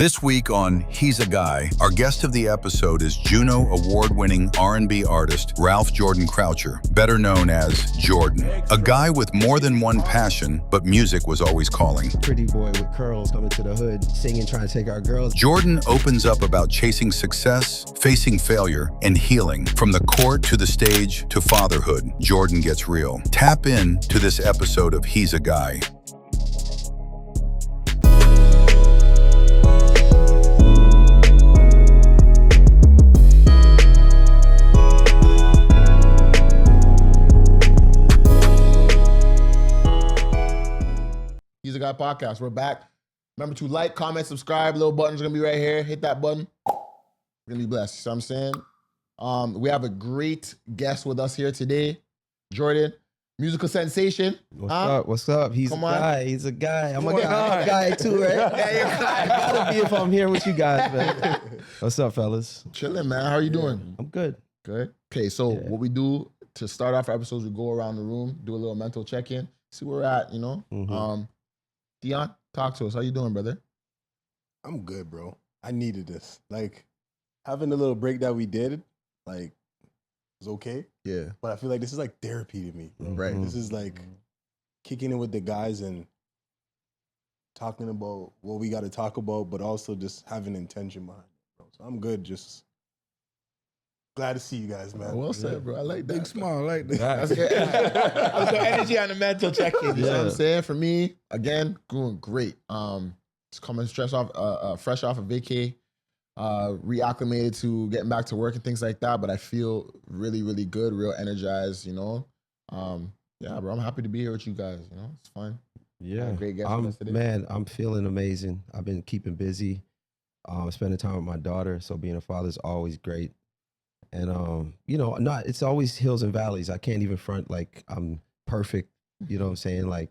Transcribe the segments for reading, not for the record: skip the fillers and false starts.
This week on He's a Guy, our guest of the episode is Juno award-winning R&B artist Ralph Jordan Croucher, better known as Jordan. A guy with more than one passion, but music was always calling. Pretty boy with curls coming to the hood, singing, trying to take our girls. Jordan opens up about chasing success, facing failure, and healing. From the court to the stage to fatherhood, Jordan gets real. Tap in to this episode of He's a Guy. He's a Guy podcast. We're back. Remember to like, comment, subscribe. Little button's gonna be right here. Hit that button. We're gonna be blessed. You know what I'm saying? We have a great guest with us here today, Jordan, musical sensation. What's up? What's up? He's Come a on. guy. He's a guy. I'm a guy too, right? I gotta be if I'm here with you guys, man. What's up, fellas? Chilling, man. How are you doing? I'm good. Good. Okay, so what we do to start off episodes, we go around the room, do a little mental check-in, see where we're at, you know? Mhm. Dion, talk to us. How you doing, brother? I'm good, bro. I needed this. Like, having the little break that we did, like, was okay. Yeah. But I feel like this is like therapy to me, bro. Right. This is like kicking in with the guys and talking about what we got to talk about, but also just having intention behind it, bro. So I'm good. Just glad to see you guys, man. Well said, bro. I like that. Big smile, I like that. That's good. I was energy on the mental check-in. You know what I'm Yeah. saying? For me, again, doing great. Just coming fresh off a vacay, reacclimated to getting back to work and things like that. But I feel really, really good, real energized. You know, yeah, bro. I'm happy to be here with you guys. You know, it's fun. Yeah. Great guest with us today. Man, I'm feeling amazing. I've been keeping busy, spending time with my daughter. So being a father is always great. And you know, it's always hills and valleys. I can't even front like I'm perfect. You know what I'm saying? Like,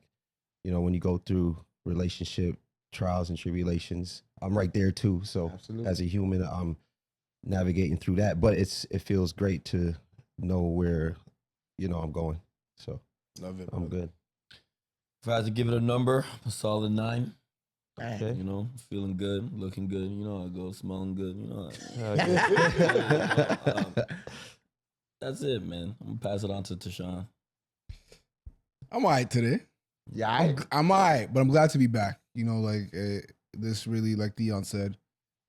you know, when you go through relationship trials and tribulations, I'm right there too. So Absolutely. as a human, I'm navigating through that. But it feels great to know where, you know, I'm going. So Love it. I'm good. If I had to give it a number, a solid 9. Okay. You know, feeling good, looking good. You know how it goes, smelling good. You know. That's it, man. I'm gonna pass it on to Tashawn. I'm all right today. Yeah, I'm all right, but I'm glad to be back. You know, like this really, like Dion said,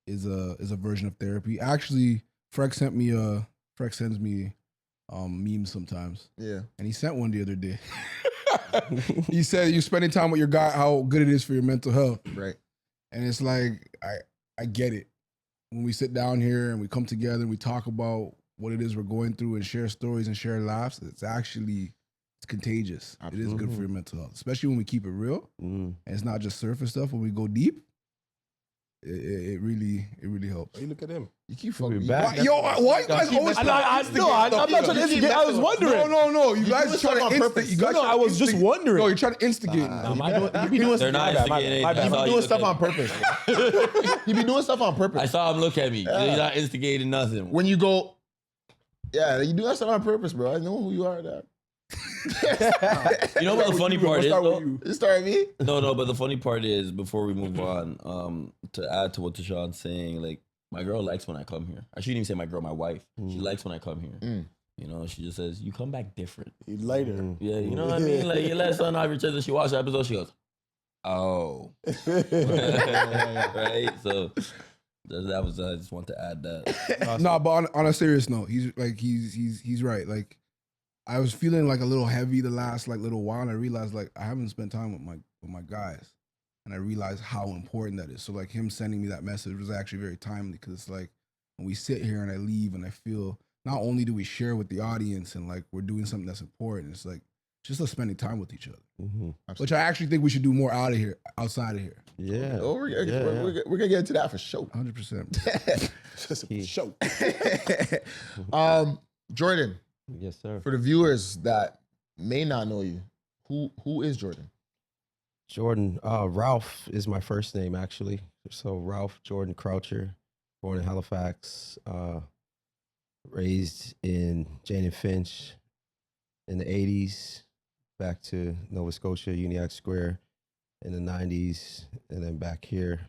is a version of therapy. Actually, Freck sends me memes sometimes, yeah. and he sent one the other day. He said you're spending time with your guy, how good it is for your mental health. Right. And it's like I get it. When we sit down here and we come together and we talk about what it is we're going through and share stories and share laughs, it's contagious. It is good for your mental health, especially when we keep it real and it's not just surface stuff. When we go deep, it really helps. Hey, look at him. You keep fucking back. Why you guys always I'm not trying to instigate. I was wondering. No. You guys do are trying stuff to on instigate. purpose. You guys No, I was just wondering. No, you're trying to instigate. You be doing They're not instigating. my bad. That's how you doing look stuff at on me. purpose. You be doing stuff on purpose. I saw him look at me. He's not instigating nothing. When you go, yeah, you do that stuff on purpose, bro. I know who you are. That. You know what the funny part is, though? You start with me? No, but the funny part is, before we move on, to add to what Tashawn's saying, like, my girl likes when I come here. I shouldn't even say my girl, my wife. She likes when I come here. You know, she just says, you come back different. You lighter. Yeah, you know what I mean? Like, you let something out of your chest and she watched the episode, she goes, oh. Right? So, that was, I just want to add that. No, but on a serious note, he's right. Like, I was feeling like a little heavy the last like little while, and I realized like I haven't spent time with my guys, and I realized how important that is. So like him sending me that message was actually very timely, because it's like when we sit here and I leave and I feel not only do we share with the audience and like we're doing something that's important, it's like just us spending time with each other, which I actually think we should do more outside of here. Yeah. Oh, we're gonna get into that for sure. 100%. Just a show. Jordan, Yes, sir. for the viewers that may not know you, who is Jordan? Jordan, Ralph is my first name, actually. So Ralph Jordan Croucher, born in Halifax, raised in Jane and Finch in the 80s, back to Nova Scotia, Uniacke Square in the 90s, and then back here,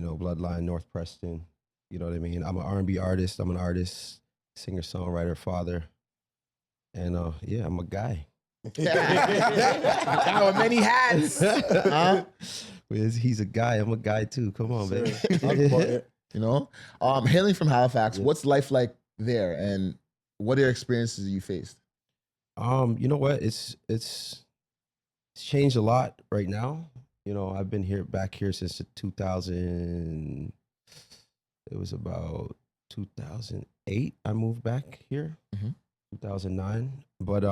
bloodline, North Preston. You know what I mean? I'm an R&B artist. I'm an artist, singer, songwriter, father, and yeah, I'm a guy. Guy with many hats. Huh? He's a guy. I'm a guy too. Come on, Sir, baby. talk about it. You know, hailing from Halifax, Yeah. what's life like there, and what are experiences you faced? You know what? It's changed a lot right now. I've been back here since 2000. It was about 2008. I moved back here. Mhm. 2009. But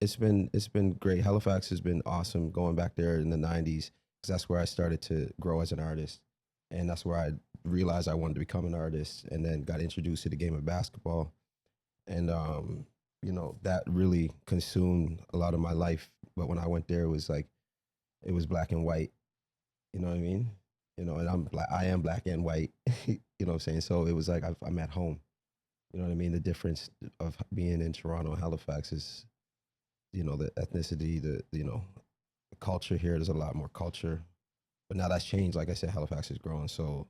it's been great. Halifax has been awesome going back there in the 90s because that's where I started to grow as an artist, and that's where I realized I wanted to become an artist, and then got introduced to the game of basketball, and that really consumed a lot of my life. But when I went there, it was black and white. You know what I mean? And I am black and white. You know what I'm saying? So it was like I'm at home. You know what I mean? The difference of being in Toronto and Halifax is, the ethnicity, the culture here. There's a lot more culture, but now that's changed. Like I said, Halifax is growing. So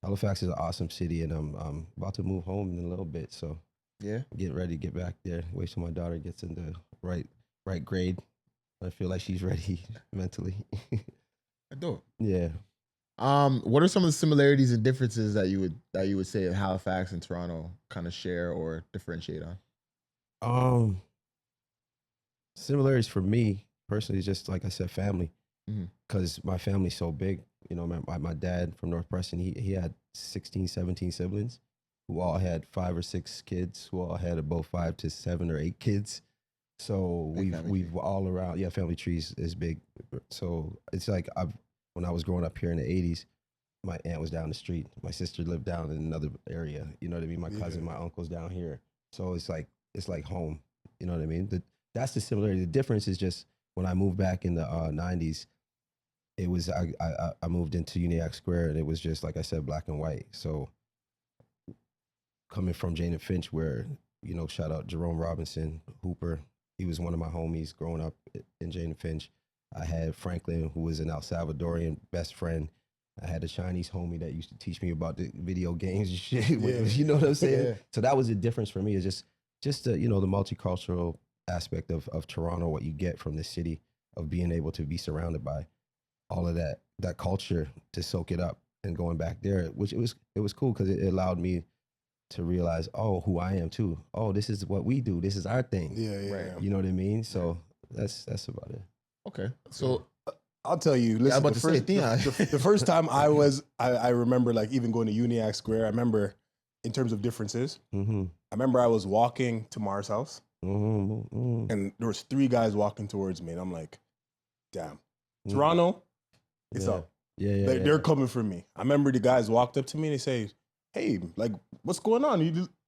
Halifax is an awesome city, and I'm about to move home in a little bit. So Yeah. get ready, get back there. Wait till my daughter gets in the right grade. I feel like she's ready mentally. Dope. Yeah. What are some of the similarities and differences that you would say Halifax and Toronto kind of share or differentiate on? Similarities for me personally is just, like I said, family. Mhm. Because my family's so big. My dad from North Preston, he had 16, 17 siblings who all had 5 or 6 kids, who all had about 5 to 7 or 8 kids. So Big family we've tree. all around. Yeah, family trees is big. So it's like when I was growing up here in the 80s, my aunt was down the street. My sister lived down in another area. You know what I mean? My cousin, my uncle's down here. So it's like home. You know what I mean? That's the similarity. The difference is just when I moved back in the 90s, it was I moved into Uniac Square, and it was just, like I said, black and white. So coming from Jane and Finch, where, shout out Jerome Robinson, Hooper, he was one of my homies growing up in Jane and Finch. I had Franklin, who was an El Salvadorian best friend. I had a Chinese homie that used to teach me about the video games and shit. Yeah. You know what I'm saying? Yeah. So that was the difference for me, is just the, the multicultural aspect of Toronto, what you get from the city, of being able to be surrounded by all of that culture, to soak it up, and going back there, which it was cool because it allowed me to realize, who I am too. Oh, this is what we do. This is our thing. Yeah. Right. You know what I mean? So that's about it. Okay. So I'll tell you. I was Listen, about to say, Theon. the first time I remember, like, even going to Uniac Square. I remember, in terms of differences, Mm-hmm. I remember I was walking to Mars' house, Mm-hmm. Mm-hmm. and there was 3 guys walking towards me, and I'm like, damn, Mm. Toronto, it's Yeah. up. Yeah. They're coming for me. I remember the guys walked up to me and they say, "Hey, like, what's going on?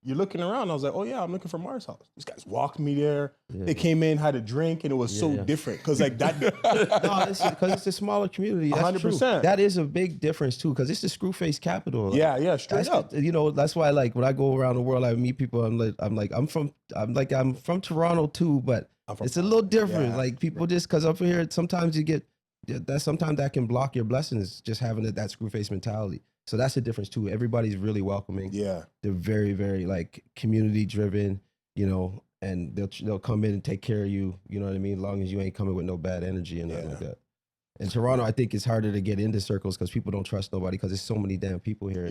You're looking around." I was like, "Oh yeah, I'm looking for Mars' house." These guys walked me there. Yeah. They came in, had a drink, and it was so Yeah. different because, like, that. No, it's because it's a smaller community. That's 100%. true. That is a big difference too, because it's the Screwface capital. Like, yeah, straight that's up. that's why, like, when I go around the world, I meet people. I'm from Toronto too, but I'm from it's a little different. Yeah. Like, people just because up here, sometimes you get sometimes that can block your blessings, just having that Screwface mentality. So that's the difference too. Everybody's really welcoming. Yeah, They're very, very, like, community driven, and they'll come in and take care of you. You know what I mean? As long as you ain't coming with no bad energy and nothing like that. In Toronto, I think it's harder to get into circles because people don't trust nobody because there's so many damn people here.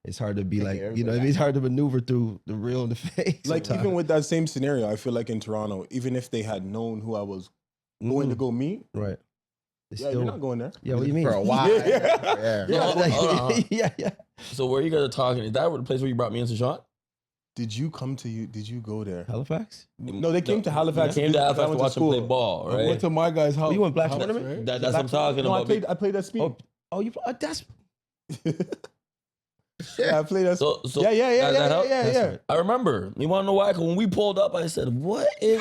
It's hard to be Take like, care of what I mean? It's hard to maneuver through the real and the fake. like, sometimes. even with that same scenario, I feel like in Toronto, even if they had known who I was going to go meet, Right. It's you're not going there. Yeah, what do you mean? for a while. Yeah. Yeah. Like, yeah. So where you guys are talking? Is that the place where you brought me into Sean? Did you go there? Halifax? No, they came to Halifax. Came to Halifax I to went watch him play school. ball, I went right? to my guy's house. You went black house, tournament? right? That's what I'm talking No, about. I played that speed. You that's Yeah, I played that. So yeah. that's right. I remember. You want to know why? 'Cause when we pulled up, I said, "What is?"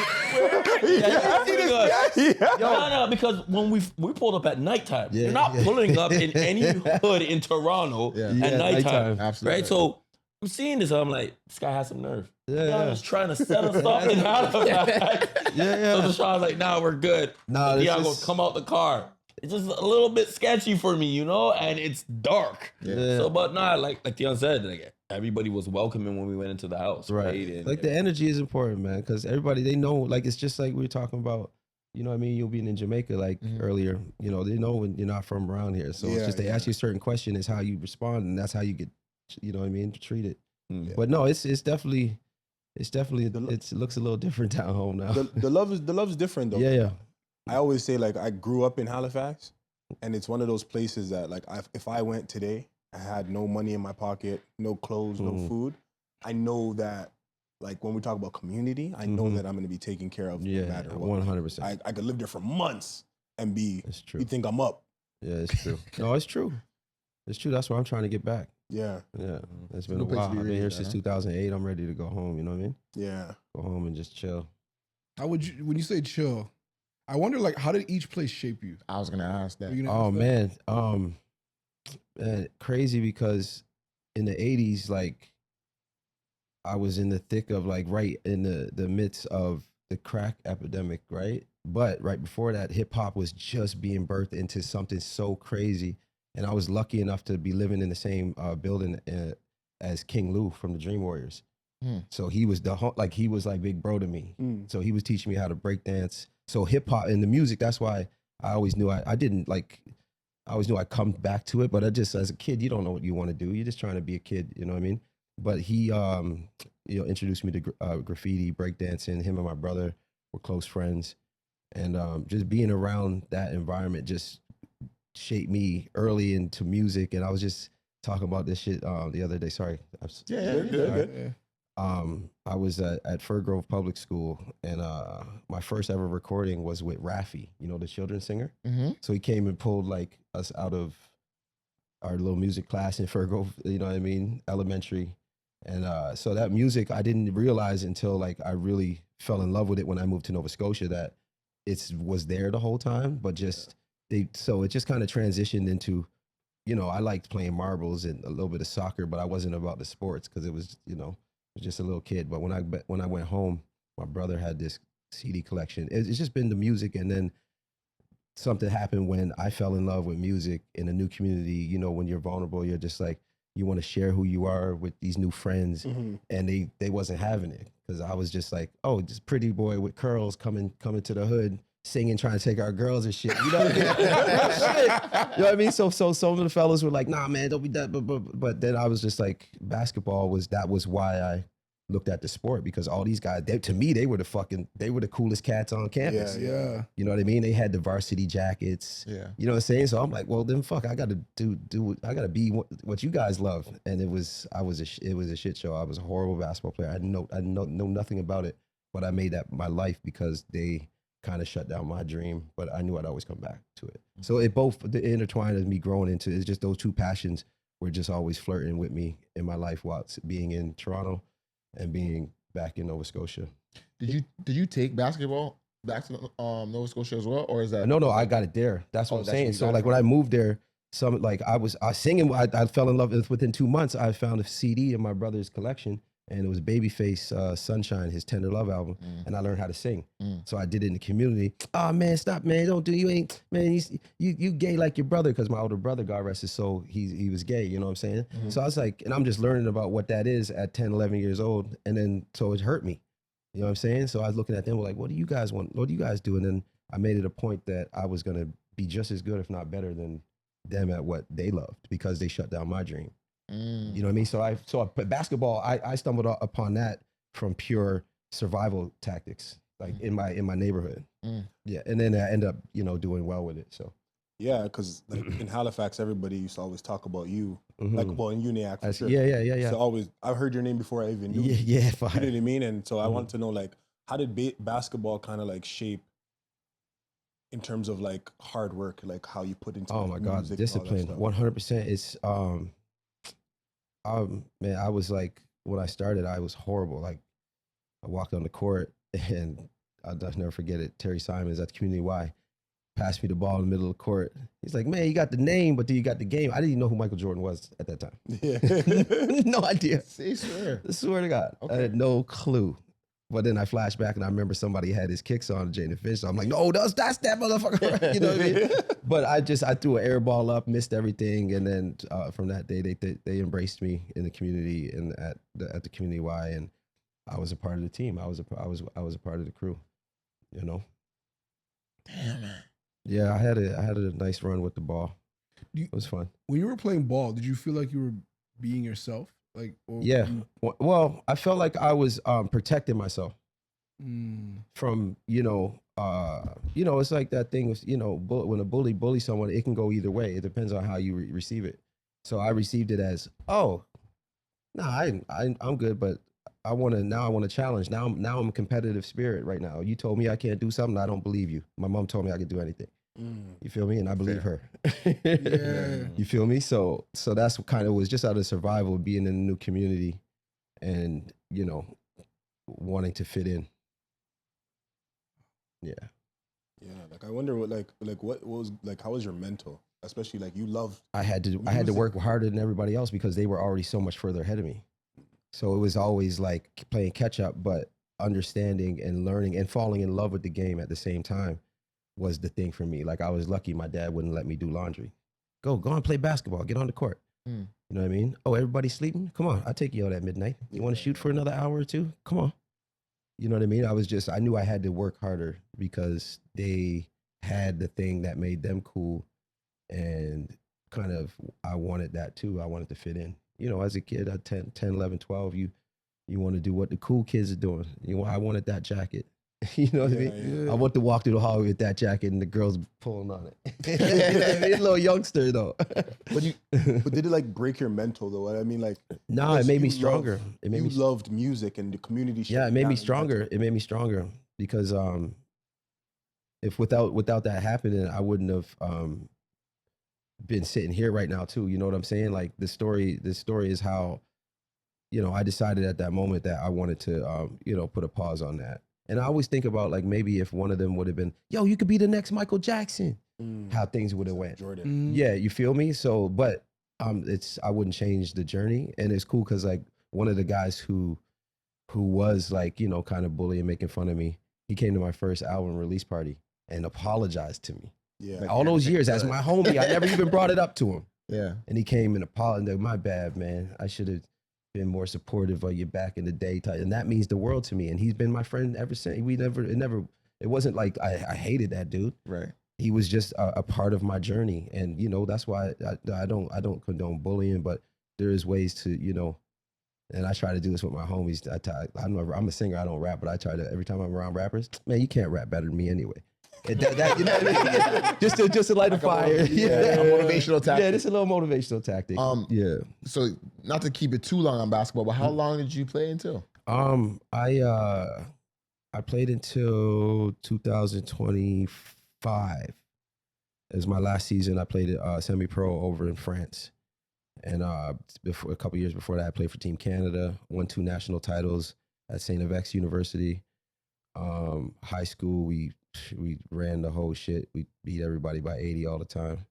No, because when we pulled up at nighttime, Yeah, you're not yeah. pulling up in any hood in Toronto Yeah. at Yeah, nighttime, nighttime. Absolutely. right? So I'm seeing this, I'm like, this guy has some nerve. Yeah, Y'all yeah. was trying to set us up in Halifax. Yeah. So Sean's like, "Nah, we're good." Nah, this Dion is- gonna come out the car. it's just a little bit sketchy for me, you know, and it's dark. Yeah. So, but nah, like Theon said, like everybody was welcoming when we went into the house, right? And, Like the energy is important, man, because everybody, they know, like it's just like we were talking about, you know what I mean? You'll be in Jamaica like earlier, you know, they know when you're not from around here. So it's just they ask you a certain question is how you respond, and that's how you get, you know what I mean, treated. But no, it's definitely it looks a little different down home now. The love is different though. Yeah. I always say like I grew up in Halifax, and it's one of those places that like if I went today, I had no money in my pocket, no clothes, no food. I know that like when we talk about community, I know that I'm going to be taken care of no matter what. 100%. I could live there for months and be. It's true. You think I'm up? Yeah, it's true. No, it's true. It's true. That's why I'm trying to get back. Yeah. It's been a while. I've been here since 2008. I'm ready to go home. You know what I mean? Yeah. Go home and just chill. How would you, when you say chill, I wonder like how did each place shape you? I was gonna ask that. Oh man, crazy because in the 80s, like I was in the thick of like right in the midst of the crack epidemic, right? But right before that, hip hop was just being birthed into something so crazy. And I was lucky enough to be living in the same building as King Lou from the Dream Warriors. So he was he was like big bro to me. So he was teaching me how to break dance. So hip hop and the music, that's why I always knew I always knew I'd come back to it. But I just, as a kid, you don't know what you want to do. You're just trying to be a kid, you know what I mean? But he, introduced me to graffiti, breakdancing. Him and my brother were close friends. And just being around that environment just shaped me early into music. And I was just talking about this shit the other day. Sorry. Good. I was at Fir Grove Public School, and my first ever recording was with Raffi, you know, the children's singer. So he came and pulled like us out of our little music class in Fir Grove, you know what I mean, elementary. And so that music, I didn't realize until like I really fell in love with it when I moved to Nova Scotia that it was there the whole time, but just so it just kind of transitioned into, you know, I liked playing marbles and a little bit of soccer, but I wasn't about the sports because it was, you know, I was just a little kid. But when I went home, my brother had this CD collection. It's just been the music, and then something happened when I fell in love with music in a new community. You know, when you're vulnerable, you're just like, you want to share who you are with these new friends, and they wasn't having it because I was just like, oh, this pretty boy with curls coming to the hood, singing, trying to take our girls and shit. You know what I mean? You know what I mean? So some of the fellas were like, nah, man, don't be that. But then I was just like, basketball was why I looked at the sport, because all these guys, to me, they were the coolest cats on campus. Yeah. You know what I mean? They had the varsity jackets. Yeah. You know what I'm saying? So I'm like, well, then fuck, I got to I got to be what you guys love. And it was a shit show. I was a horrible basketball player. I know nothing about it, but I made that my life because they kind of shut down my dream, but I knew I'd always come back to it. So it both intertwined as me growing into, it's just those two passions were just always flirting with me in my life while being in Toronto and being back in Nova Scotia. Did you take basketball back to Nova Scotia as well, or is that? No, I got it there. That's what I'm saying. So like when I moved there, I was singing. I fell in love within 2 months. I found a CD in my brother's collection, and it was Babyface Sunshine, his Tender Love album, and I learned how to sing. So I did it in the community. Oh man, stop, man! Don't do, you ain't, man. You gay like your brother, because my older brother, God rest his soul, he was gay. You know what I'm saying? So I was like, and I'm just learning about what that is at 10, 11 years old, and then so it hurt me. You know what I'm saying? So I was looking at them like, what do you guys want? What do you guys do? And then I made it a point that I was gonna be just as good, if not better, than them at what they loved, because they shut down my dream. You know what I mean? So basketball, I stumbled upon that from pure survival tactics, like in my neighborhood. Yeah, and then I end up, you know, doing well with it. So yeah, because like in Halifax, everybody used to always talk about you, like well in Uniac for sure. Yeah. So always, I've heard your name before I even knew. Yeah. You know what I mean? And so I want to know, like, how did basketball kind of like shape in terms of like hard work, like how you put into God, discipline, 100%. It's man, I was like, when I started, I was horrible. Like, I walked on the court, and I'll never forget it. Terry Simons at the Community Y passed me the ball in the middle of the court. He's like, man, you got the name, but do you got the game? I didn't even know who Michael Jordan was at that time. Yeah. No idea. Say swear. I swear to God. Okay. I had no clue. But then I flash back and I remember somebody had his kicks on Jane the Fish. So I'm like, no, that's that motherfucker. You know what I mean? But I threw an air ball up, missed everything, and then from that day they embraced me in the community and at the community Y, and I was a part of the team. I was a part of the crew. You know. Damn, man. Yeah, I had a nice run with the ball. It was fun. When you were playing ball, did you feel like you were being yourself? Like, or Yeah. Well, I felt like I was protecting myself from, it's like that thing with, when a bully bullies someone, it can go either way. It depends on how you receive it. So I received it as, oh, no, I'm good, but I want to challenge. Now I'm a competitive spirit right now. You told me I can't do something, I don't believe you. My mom told me I could do anything. You feel me? And I believe her. Yeah. You feel me? So that's what kind of was just out of survival, being in a new community and, wanting to fit in. Yeah. Yeah, like I wonder what was like, how was your mental? Especially like you loved. I had to work harder than everybody else because they were already so much further ahead of me. So it was always like playing catch up, but understanding and learning and falling in love with the game at the same time was the thing for me. Like I was lucky my dad wouldn't let me do laundry. Go and play basketball. Get on the court. You know what I mean? Oh, everybody's sleeping? Come on, I'll take you out at midnight. You want to shoot for another hour or two? Come on. You know what I mean? I knew I had to work harder because they had the thing that made them cool. And kind of, I wanted that too. I wanted to fit in. As a kid at 10, 11, 12, you want to do what the cool kids are doing. I wanted that jacket. You know what I mean? Yeah. I want to walk through the hallway with that jacket and the girls pulling on it. You know what I mean? A little youngster though. But did it like break your mental though? I mean, like, no, it made me stronger. You loved music and the community. Yeah, it made me stronger. It made me stronger because if without that happening, I wouldn't have been sitting here right now too. You know what I'm saying? Like this story is how, I decided at that moment that I wanted to, put a pause on that. And I always think about like maybe if one of them would have been, yo, you could be the next Michael Jackson, how things would have went. Jordan. Yeah, you feel me? So, but I wouldn't change the journey, and it's cool because like one of the guys who was like kind of bullying, making fun of me, he came to my first album release party and apologized to me. Yeah, like, all those years as my homie, I never even brought it up to him. Yeah, and he came and apologized. My bad, man. I should have been more supportive of you back in the day, and that means the world to me. And he's been my friend ever since. It wasn't like I hated that dude. Right. He was just a part of my journey, and that's why I don't condone bullying, but there is ways to and I try to do this with my homies. I'm a singer. I don't rap, but I try to every time I'm around rappers. Man, you can't rap better than me anyway. And that you know what I mean? just to light a fire. A motivational tactic. Yeah, it's a little motivational tactic. Yeah. So not to keep it too long on basketball, but how long did you play until? I played until 2025. It was my last season. I played semi-pro over in France. And before a couple years before that, I played for Team Canada, won 2 national titles at St. FX University. High school, we ran the whole shit. We beat everybody by 80 all the time.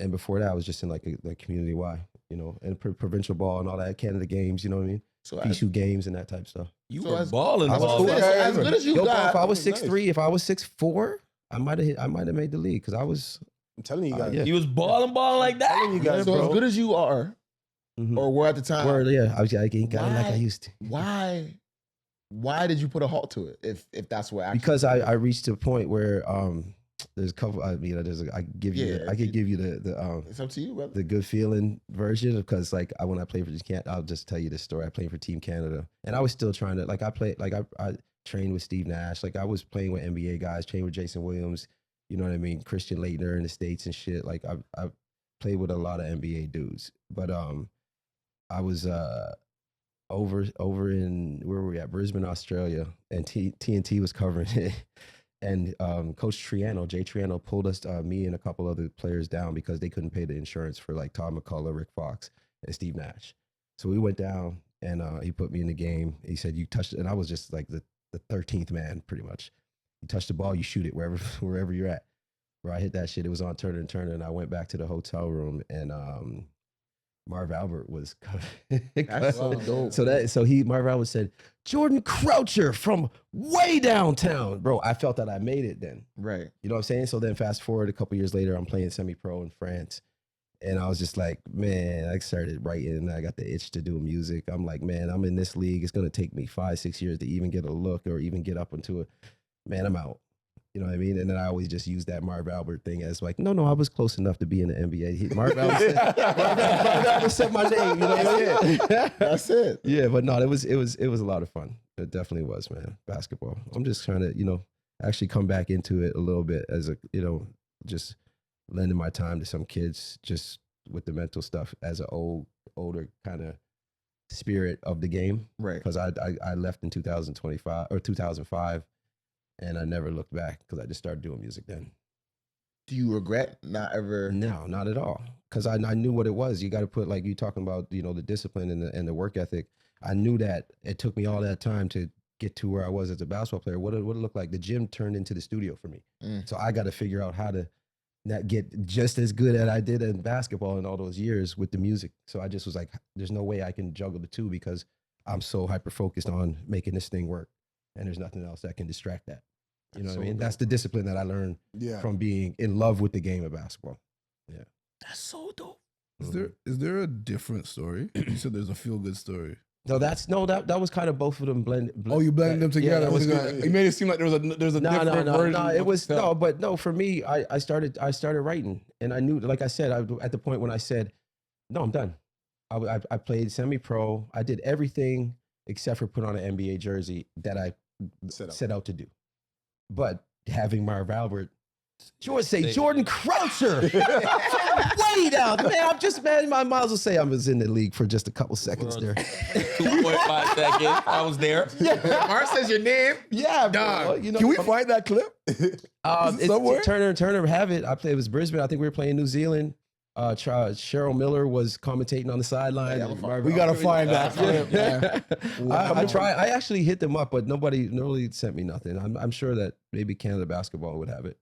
And before that, I was just in like community Y, and provincial ball and all that, Canada games, you know what I mean? So P2 games and that type of stuff. You were balling. I was as good as you got. If I was 6'3", if I was 6'4", I might have made the league because I was. I'm telling you guys, he was balling like that. I'm telling you guys, so bro. as good as you are, or were at the time. I ain't got it like I used to. Why did you put a halt to it? If that's what actually because I reached a point where there's a couple. I mean, I could give you the it's up to you, brother. the good feeling version because like when I played for I'll just tell you this story. I played for Team Canada, and I was still trying to I trained with Steve Nash. Like I was playing with NBA guys, trained with Jason Williams. You know what I mean? Christian Laettner in the States and shit. Like I played with a lot of NBA dudes, but I was over in where were we at? Brisbane, Australia, and TNT was covering it. And Coach Triano, Jay Triano, pulled us, me and a couple other players down because they couldn't pay the insurance for like Todd McCullough, Rick Fox, and Steve Nash. So we went down, and he put me in the game. He said, "You touched it," and I was just like the 13th man, pretty much. You touch the ball, you shoot it wherever you're at. Where I hit that shit, it was on Turner and Turner, and I went back to the hotel room, and Marv Albert was That's so dope. so Marv Albert said, Jordan Croucher from way downtown. Bro, I felt that I made it then. Right. You know what I'm saying? So then fast forward a couple years later, I'm playing semi-pro in France. And I was just like, man, I started writing and I got the itch to do music. I'm like, man, I'm in this league. It's going to take me 5-6 years to even get a look or even get up into it. Man, I'm out. You know what I mean? And then I always just use that Marv Albert thing as like, no, I was close enough to be in the NBA. Marv Albert said my name. You know what I mean? That's it. Yeah, but no, it was a lot of fun. It definitely was, man. Basketball. I'm just trying to, actually come back into it a little bit as a, just lending my time to some kids just with the mental stuff as an older kind of spirit of the game. Right. Because I left in 2005 and I never looked back because I just started doing music then. Do you regret not ever? No, not at all. Because I knew what it was. You got to put, like you talking about, the discipline and the work ethic. I knew that it took me all that time to get to where I was as a basketball player. What it looked like. The gym turned into the studio for me. So I got to figure out how to not get just as good as I did in basketball in all those years with the music. So I just was like, there's no way I can juggle the two because I'm so hyper focused on making this thing work. And there's nothing else that can distract that. You know what I mean? That's the discipline that I learned from being in love with the game of basketball. Yeah. That's so dope. Is there a different story? You said there's a feel good story. No, that was kind of both of them blended. Oh, you blended them together. Yeah, that was You made it seem like there's a different version. No, it was for me, I started writing, and I knew, like I said, at the point when I said, no, I'm done. I played semi-pro. I did everything except for put on an NBA jersey that I set out to do. But having Marv Albert, Jordan Croucher, way down, man. I'm just, man, I might as well say I was in the league for just a couple seconds there. 2.5 seconds. I was there. Marv says your name. Yeah, dog. Can we find that clip? It's Turner have it. It was Brisbane. I think we were playing New Zealand. Cheryl Miller was commentating on the sideline. We gotta find that clip. I actually hit them up, but nobody sent me nothing. I'm sure that maybe Canada Basketball would have it.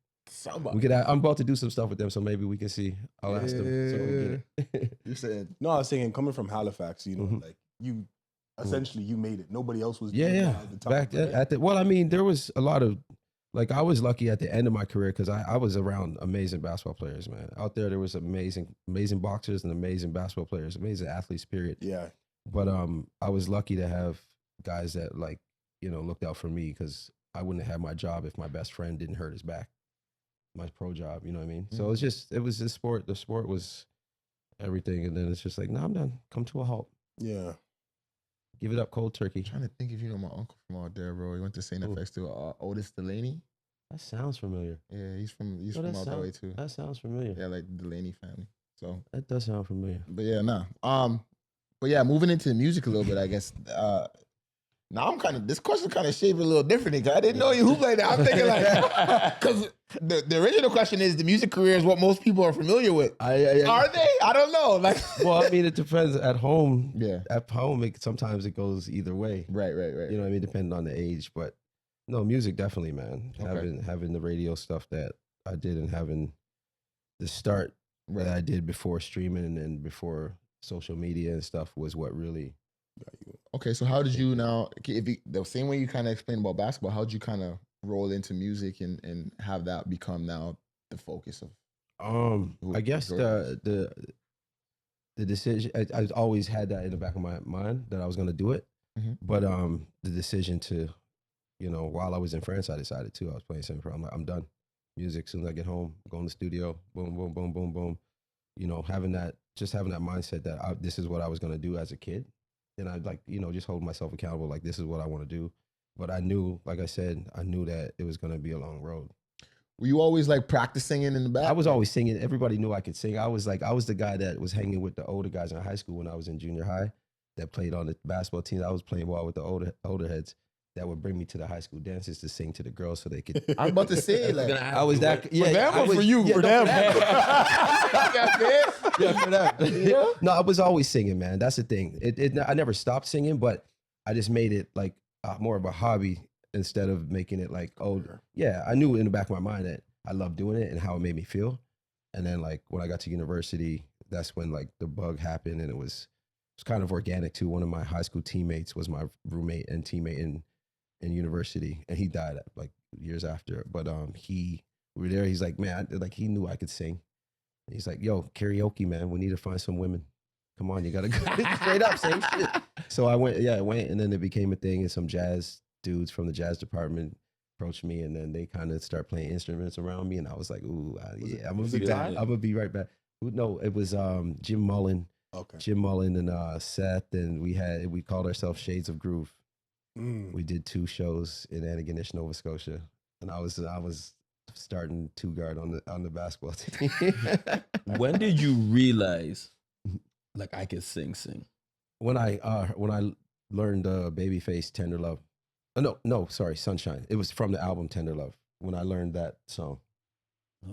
I'm about to do some stuff with them, so maybe we can see. I'll ask them. So we get it. You said no. I was saying coming from Halifax, like you essentially you made it. Nobody else was. Doing Yeah. At the time, Back right? well, I mean, there was a lot of. Like, I was lucky at the end of my career because I was around amazing basketball players, man. Out there was amazing boxers and amazing basketball players, amazing athletes, period. Yeah. But I was lucky to have guys that, looked out for me because I wouldn't have had my job if my best friend didn't hurt his back. My pro job, you know what I mean? So it was the sport. The sport was everything. And then it's just like, no, I'm done. Come to a halt. Yeah. Give it up cold turkey. I'm trying to think if you know my uncle from out there, bro. He went to St. FX too. Otis Delaney. That sounds familiar. Yeah, he's from out that way too. That sounds familiar. Yeah, like the Delaney family. So that does sound familiar. But yeah, but yeah, moving into the music a little bit, I guess. Now this question kind of shaped a little differently because I didn't know you hoop like that. I'm thinking because the original question is the music career is what most people are familiar with. Are they? I don't know. Well, I mean, it depends. At home, yeah. At home, sometimes it goes either way. Right. You know what I mean? Depending on the age, but no, music definitely, man. Okay. Having the radio stuff that I did and having the start that I did before streaming and before social media and stuff was what really. Okay, so how did you now, the same way you kind of explained about basketball, how did you kind of roll into music and have that become now the focus of? I guess the decision, I always had that in the back of my mind that I was going to do it. Mm-hmm. But the decision to, while I was in France, I decided to. I was playing semi-pro. I'm like, I'm done. Music, as soon as I get home, go in the studio, boom, boom, boom, boom, boom. Having that mindset that this is what I was going to do as a kid. And I'd just hold myself accountable, like this is what I want to do. But I knew, like I said, that it was going to be a long road. Were you always practice singing in the back? I was always singing. Everybody knew I could sing. I was the guy that was hanging with the older guys in high school when I was in junior high that played on the basketball team. I was playing ball with the older heads that would bring me to the high school dances to sing to the girls so they could. I'm about to say, I was that. Yeah, for them or for you? For them. Yeah, for them. Yeah. No, I was always singing, man. That's the thing. I never stopped singing, but I just made it more of a hobby instead of making it older. Yeah, I knew in the back of my mind that I loved doing it and how it made me feel. And then when I got to university, that's when like the bug happened, and it was kind of organic too. One of my high school teammates was my roommate and teammate in university, and he died like years after. But we were there. He's like, man, like he knew I could sing. And he's like, yo, karaoke, man. We need to find some women. Come on, you gotta go straight up, same shit. So I went, and then it became a thing, and some jazz dudes from the jazz department approached me, and then they kind of start playing instruments around me, and I was like, ooh, yeah, I'm gonna be right back. No, it was Jim Mullen. Okay. Jim Mullen and Seth, and we called ourselves Shades of Groove. We did 2 shows in Antigonish, Nova Scotia, and I was starting 2 guard on the basketball team. When did you realize, like, I could sing? When I learned Babyface Tender Love. No, sorry, Sunshine. It was from the album Tender Love when I learned that song.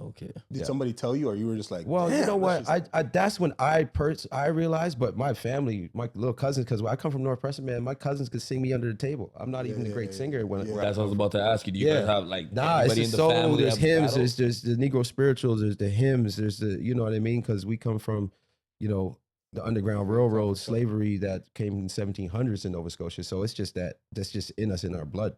Okay. Did somebody tell you, or you were just like, well, you know what? Just... That's when I realized, but my family, my little cousins, because I come from North Preston, man, my cousins could sing me under the table. I'm not even a great singer. When that's what I was about to ask you. Do you guys have like it's the in the soul, family? There's hymns, there's the Negro spirituals, there's the hymns, there's the, you know what I mean? Because we come from, you know, the Underground Railroad slavery that came in the 1700s in Nova Scotia. So it's just that's just in us, in our blood.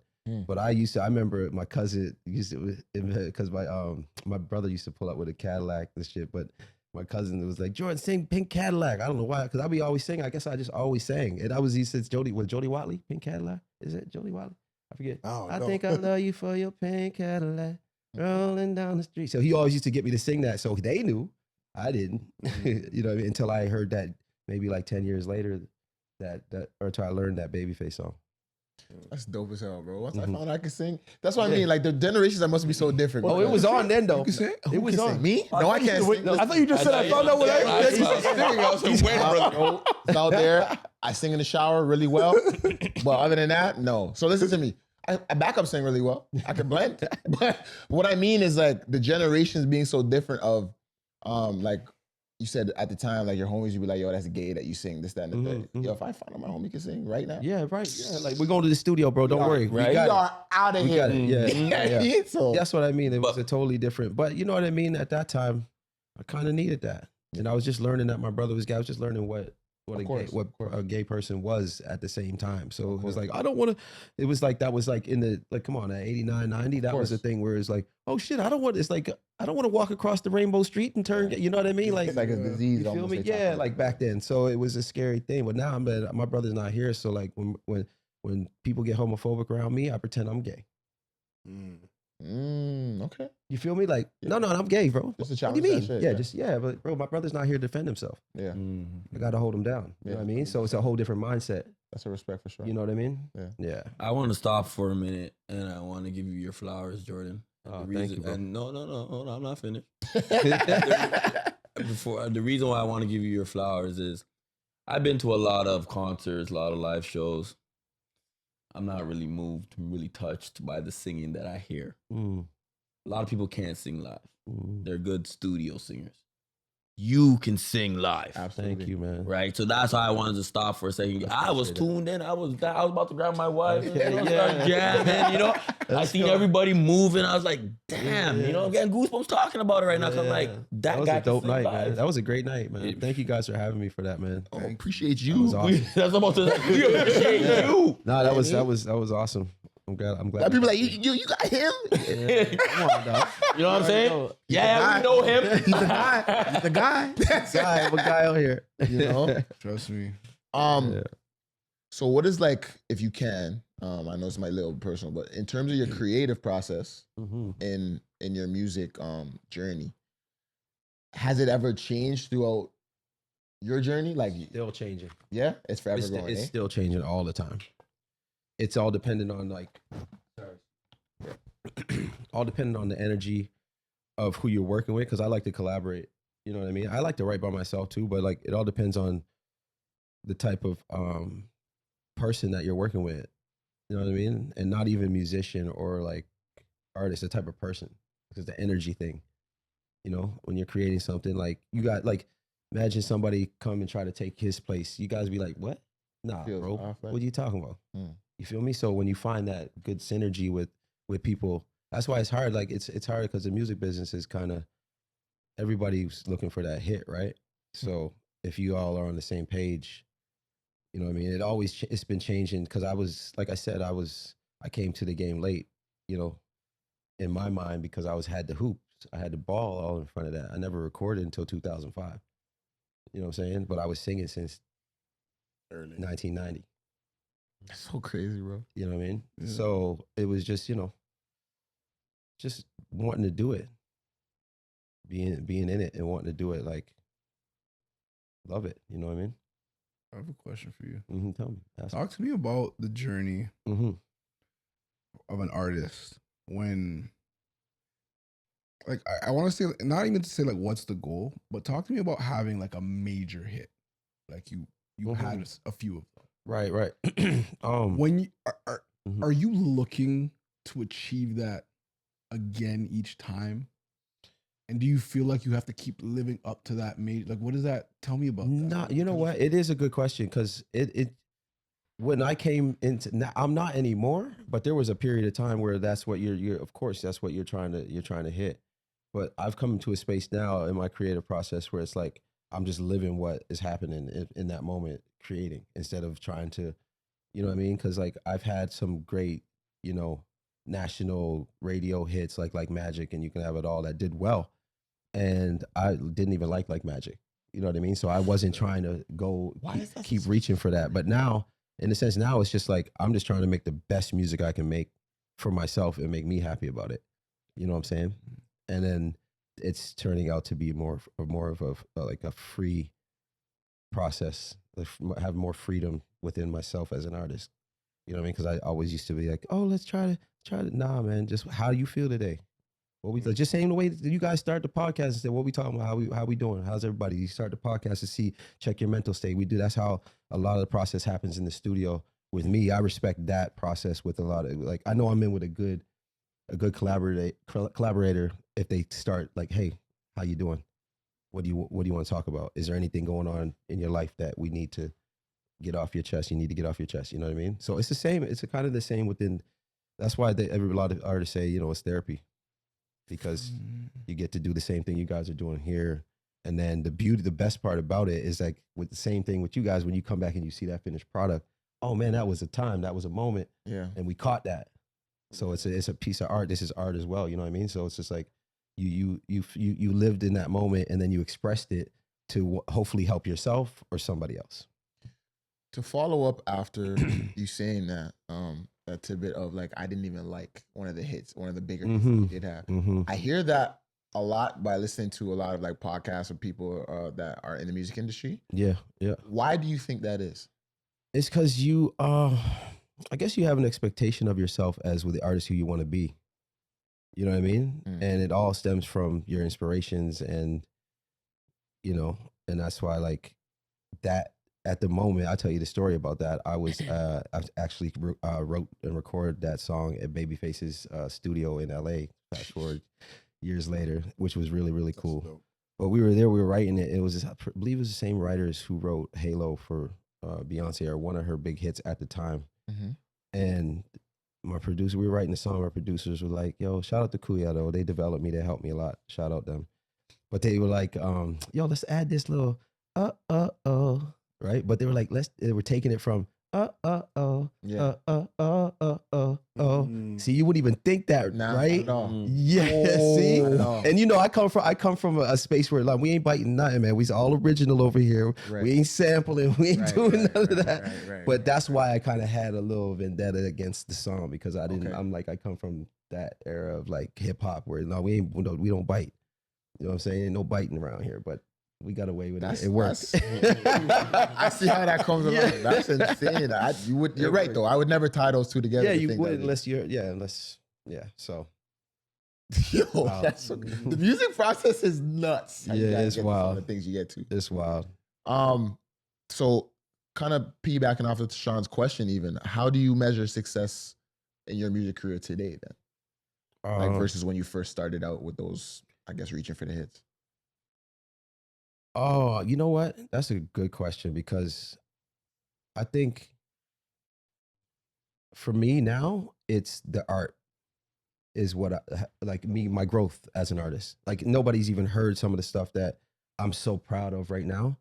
But I remember my cousin used to, because my brother used to pull up with a Cadillac and shit, but my cousin was like, Jordan, sing Pink Cadillac. I don't know why, because I be always singing. I guess I just always sang. And he said Jody Watley, Pink Cadillac? Is it Jody Watley? I forget. I think I love you for your pink Cadillac, rolling down the street. So he always used to get me to sing that. So they knew. I didn't, you know what I mean? Until I heard that maybe like 10 years later, or until I learned that Babyface song. That's dope as hell, bro. Once I found I could sing, that's what I mean. Like the generations that must be so different. Oh, it was on then though. You can sing? It was on. Me? No, I can't sing. I thought you just said I found out what I was singing. It's out there. I sing in the shower really well. But other than that, no. So listen to me. I backup sing really well. I can blend. But what I mean is like the generations being so different of like you said at the time, like your homies, you'd be like, yo, that's gay that you sing this, that, and the third. Yo, if I find out my homie can sing right now. Yeah, right. Yeah, like we're going to the studio, bro. Don't worry. Right? We are out of here. Yeah. So that's what I mean. It was a totally different, but you know what I mean? At that time, I kind of needed that. And I was just learning that my brother was gay. I was just learning what a gay person was at the same time. So it was like, I don't want to, it was like, that was like in the, like, come on, at 89, 90, that was the thing where it's like, oh shit, I don't want to walk across the Rainbow Street and turn, you know what I mean? Like, it's like a disease. you feel me? Yeah, like back then. So it was a scary thing. But now my brother's not here. So like when people get homophobic around me, I pretend I'm gay. Okay. You feel me? Like, no, I'm gay, bro. Just a what challenge. do you mean? Shit, But bro, my brother's not here to defend himself. Yeah. I got to hold him down. You know what I mean? So it's a whole different mindset. That's a respect for sure. You know what I mean? Yeah. I want to stop for a minute and I want to give you your flowers, Jordan. Thank you, bro. And no, hold on, I'm not finished. The reason why I want to give you your flowers is I've been to a lot of concerts, a lot of live shows. I'm not really moved, really touched by the singing that I hear. A lot of people can't sing live. They're good studio singers. You can sing live. Absolutely. Thank you, man. Right? So that's why I wanted to stop for a second. I was tuned in. I was about to grab my wife and start jamming, you know? I seen everybody moving. I was like, damn, you know, I'm getting goosebumps talking about it right now. Cause I'm like, that was guy a dope night, live. man. That was a great night, man. Thank you guys for having me for that, man. Oh, appreciate you. That was awesome. That's about to we appreciate you. No, that was awesome. I'm glad. People like you got him. Come on, dog. You know what I'm saying? Yeah, we know him. He's the guy. He's the guy. I'm a guy out here. You know. Trust me. So what is like, if you can, I know it's my little personal, but in terms of your creative process in your music journey, has it ever changed throughout your journey? Like Still changing. Yeah, it's forever going. It's still changing all the time. It's all dependent on all dependent on the energy of who you're working with. Cause I like to collaborate. You know what I mean? I like to write by myself too, but like it all depends on the type of person that you're working with. You know what I mean? And not even musician or like artist, the type of person. Because the energy thing. You know, when you're creating something, like you got like, imagine somebody come and try to take his place. You guys be like, what? Nah, bro. What are you talking about? You feel me? So when you find that good synergy with people, that's why it's hard. Like it's hard because the music business is kind of, everybody's looking for that hit, right? So if you all are on the same page, you know what I mean? It's been changing because like I said, I came to the game late, you know, in my mind because had the hoops. I had the ball all in front of that. I never recorded until 2005. You know what I'm saying? But I was singing since Early. 1990. That's so crazy, bro. You know what I mean? Yeah. So it was just, just wanting to do it. Being in it and wanting to do it, like, love it. You know what I mean? I have a question for you. Tell me. Talk to me about the journey of an artist when, like, I want to say, not even to say like what's the goal, but talk to me about having like a major hit, like you had a few of them. Right. When you are you looking to achieve that again each time? And do you feel like you have to keep living up to that major? Like, what does that tell me about that? Not, you know what? It is a good question because when I came into, I'm not anymore, but there was a period of time where that's what you're of course that's what you're trying to hit. But I've come to a space now in my creative process where it's like I'm just living what is happening in that moment, creating instead of trying to, you know what I mean? Because like I've had some great, national radio hits like Magic and You Can Have It All that did well, and I didn't even like Magic. You know what I mean? So I wasn't trying to keep reaching for that. But now, in a sense, now it's just like I'm just trying to make the best music I can make for myself and make me happy about it. You know what I'm saying? And then it's turning out to be more of a free process. Have more freedom within myself as an artist. You know what I mean? Because I always used to be like, oh, let's try to. Nah, man. Just how do you feel today? What we just saying the way that you guys start the podcast and say, what we talking about? How we doing? How's everybody? You start the podcast to check your mental state. That's how a lot of the process happens in the studio with me. I respect that process with a lot of, like, I know I'm in with a good collaborator if they start like, hey, how you doing? What do you want to talk about? Is there anything going on in your life that we need to get off your chest? You need to get off your chest. You know what I mean? So it's the same. It's kind of the same within. That's why a lot of artists say, it's therapy, because you get to do the same thing you guys are doing here. And then the best part about it is like with the same thing with you guys, when you come back and you see that finished product, oh man, that was a time, that was a moment. Yeah. And we caught that. So it's a piece of art. This is art as well. You know what I mean? So it's just like you lived in that moment and then you expressed it to hopefully help yourself or somebody else. To follow up after you saying that, a tidbit of like, I didn't even like one of the bigger hits that you did have. I hear that a lot by listening to a lot of like podcasts of people that are in the music industry. Yeah. Why do you think that is? It's because I guess you have an expectation of yourself as with the artist who you want to be. You know what I mean? And it all stems from your inspirations and that's why like that. At the moment, I'll tell you the story about that. I actually wrote and recorded that song at Babyface's studio in LA, fast forward years later, which was really, really cool. Dope. But we were there, we were writing it. I believe it was the same writers who wrote Halo for Beyonce, or one of her big hits at the time. And my producer, we were writing the song, our producers were like, yo, shout out to Kuya though. They developed me, they helped me a lot. Shout out them. But they were like, yo, let's add this little right? But they were like, they were taking it from See, you wouldn't even think that, right? Yeah, see? And I come from a space where like we ain't biting nothing, man. We's all original over here. Right. We ain't sampling, we ain't doing none of that. But that's why I kind of had a little vendetta against the song, because I come from that era of like hip hop where we don't bite. You know what I'm saying? Ain't no biting around here, but we got away with it. It works. I see how that comes along. Yeah. That's insane. You're right though. I would never tie those two together. Yeah, you would unless. So. Yo, the music process is nuts. Yeah, it's wild. The things you get to. It's wild. So kind of piggybacking off of Sean's question, even, how do you measure success in your music career today then? Like versus when you first started out with those, I guess, reaching for the hits. Oh, you know what? That's a good question, because I think for me now, it's the art is what my growth as an artist. Like nobody's even heard some of the stuff that I'm so proud of right now.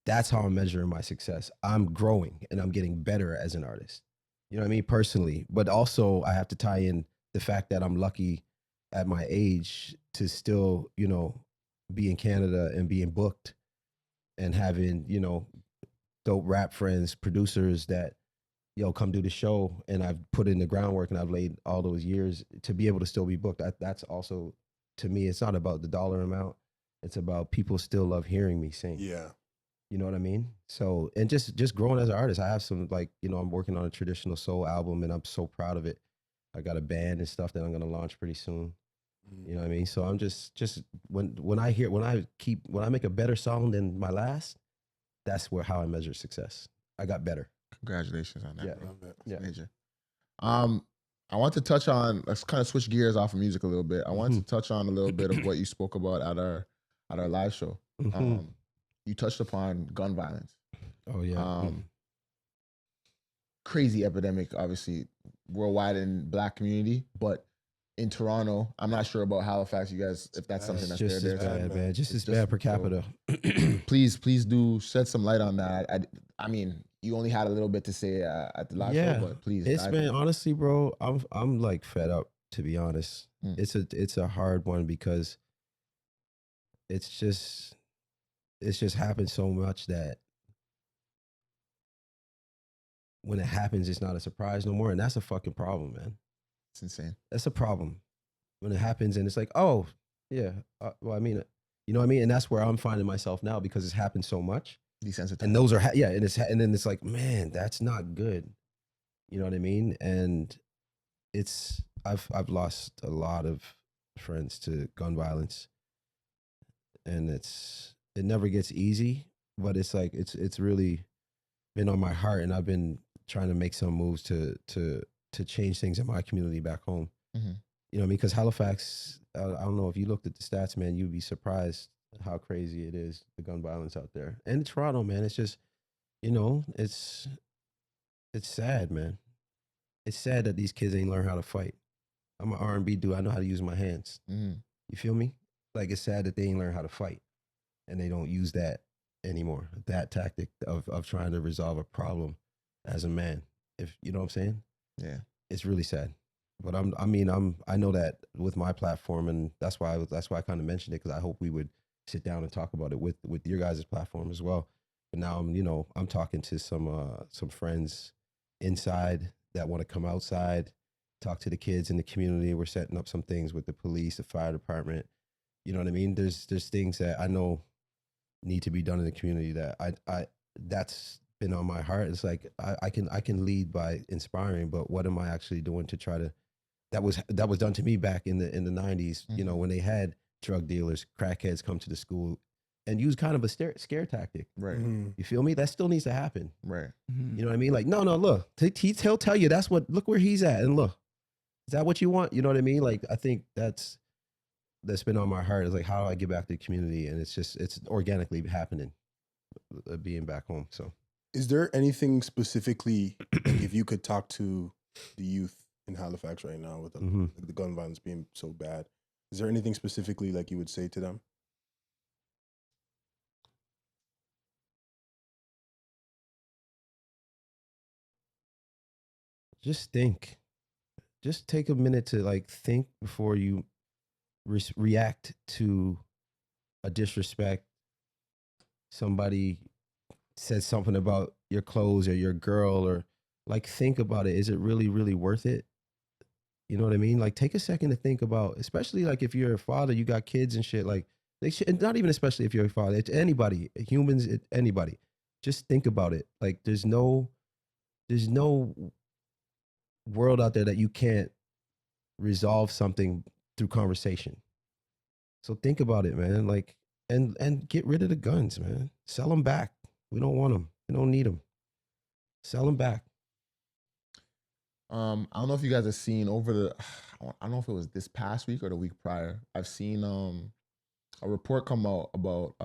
That's how I'm measuring my success. I'm growing and I'm getting better as an artist. You know what I mean? Personally, but also I have to tie in the fact that I'm lucky at my age to still, be in Canada and being booked and having, dope rap friends, producers that, come do the show. And I've put in the groundwork and I've laid all those years to be able to still be booked. That's also, to me, it's not about the dollar amount. It's about people still love hearing me sing. Yeah. You know what I mean? So, and just growing as an artist, I have some, like, I'm working on a traditional soul album and I'm so proud of it. I got a band and stuff that I'm gonna launch pretty soon. You know what I mean? So I'm just when I make a better song than my last, that's how I measure success. I got better. Congratulations on that, Yeah. bro. Love it. Yeah. Major. I want to touch on, let's kind of switch gears off of music a little bit. I want to touch on a little bit of what you spoke about at our live show. Mhm. You touched upon gun violence. Oh yeah. Crazy epidemic, obviously, worldwide in Black community, but in Toronto, I'm not sure about Halifax. You guys, if that's something that's Just there, as there's bad, man. man. Just It's as bad per so- capita. please do shed some light on that. I mean, you only had a little bit to say at the live show, but please. It's dive been, in. honestly, bro. I'm like fed up, to be honest. Mm. It's a hard one because it's just happened so much that when it happens, it's not a surprise no more, and that's a fucking problem, man. It's insane. That's a problem when it happens, and it's like, oh yeah, well, I mean, you know what I mean, and that's where I'm finding myself now because it's happened so much, Desensitized. and those are and then it's like, man, that's not good. You know what I mean? And I've lost a lot of friends to gun violence, and it never gets easy, but it's like it's really been on my heart, and I've been trying to make some moves to change things in my community back home. Mhm. You know what I mean? Because Halifax, I don't know if you looked at the stats, man, you'd be surprised how crazy it is, the gun violence out there. And in Toronto, man, it's just, it's sad, man. It's sad that these kids ain't learn how to fight. I'm an R&B dude. I know how to use my hands. Mhm. You feel me? Like, it's sad that they ain't learn how to fight and they don't use that anymore. That tactic of trying to resolve a problem as a man. If you know what I'm saying? Yeah. It's really sad. But I know that with my platform, and that's why I kind of mentioned it, because I hope we would sit down and talk about it with your guys' platform as well. But now I'm talking to some friends inside that want to come outside, talk to the kids in the community. We're setting up some things with the police, the fire department. You know what I mean? There's things that I know need to be done in the community that I that's been on my heart. It's like I can lead by inspiring, but what am I actually doing to try to that was done to me back in the 90s, when they had drug dealers, crackheads come to the school and use kind of a scare tactic. Right. You feel me? That still needs to happen. Right. You know what I mean? Like, no, look, he'll tell you look where he's at, and look, is that what you want? You know what I mean? Like, I think that's been on my heart, is like, how do I get back to the community? And it's organically happening, being back home. So, Is there anything specifically, like, if you could talk to the youth in Halifax right now with the gun violence being so bad, is there anything specifically like you would say to them? just think. Just take a minute to, like, think before you react to a disrespect. Somebody said something about your clothes or your girl, or, like, think about it. Is it really, really worth it? You know what I mean? Like, take a second to think about, especially like if you're a father, you got kids and shit. Like, they should, and not even especially if you're a father. It's anybody, humans, anybody. Just think about it. Like, there's no world out there that you can't resolve something through conversation. So think about it, man. Like, and get rid of the guns, man. Sell them back. We don't want them. We don't need them. Sell them back. I don't know if you guys have seen I don't know if it was this past week or the week prior. I've seen a report come out about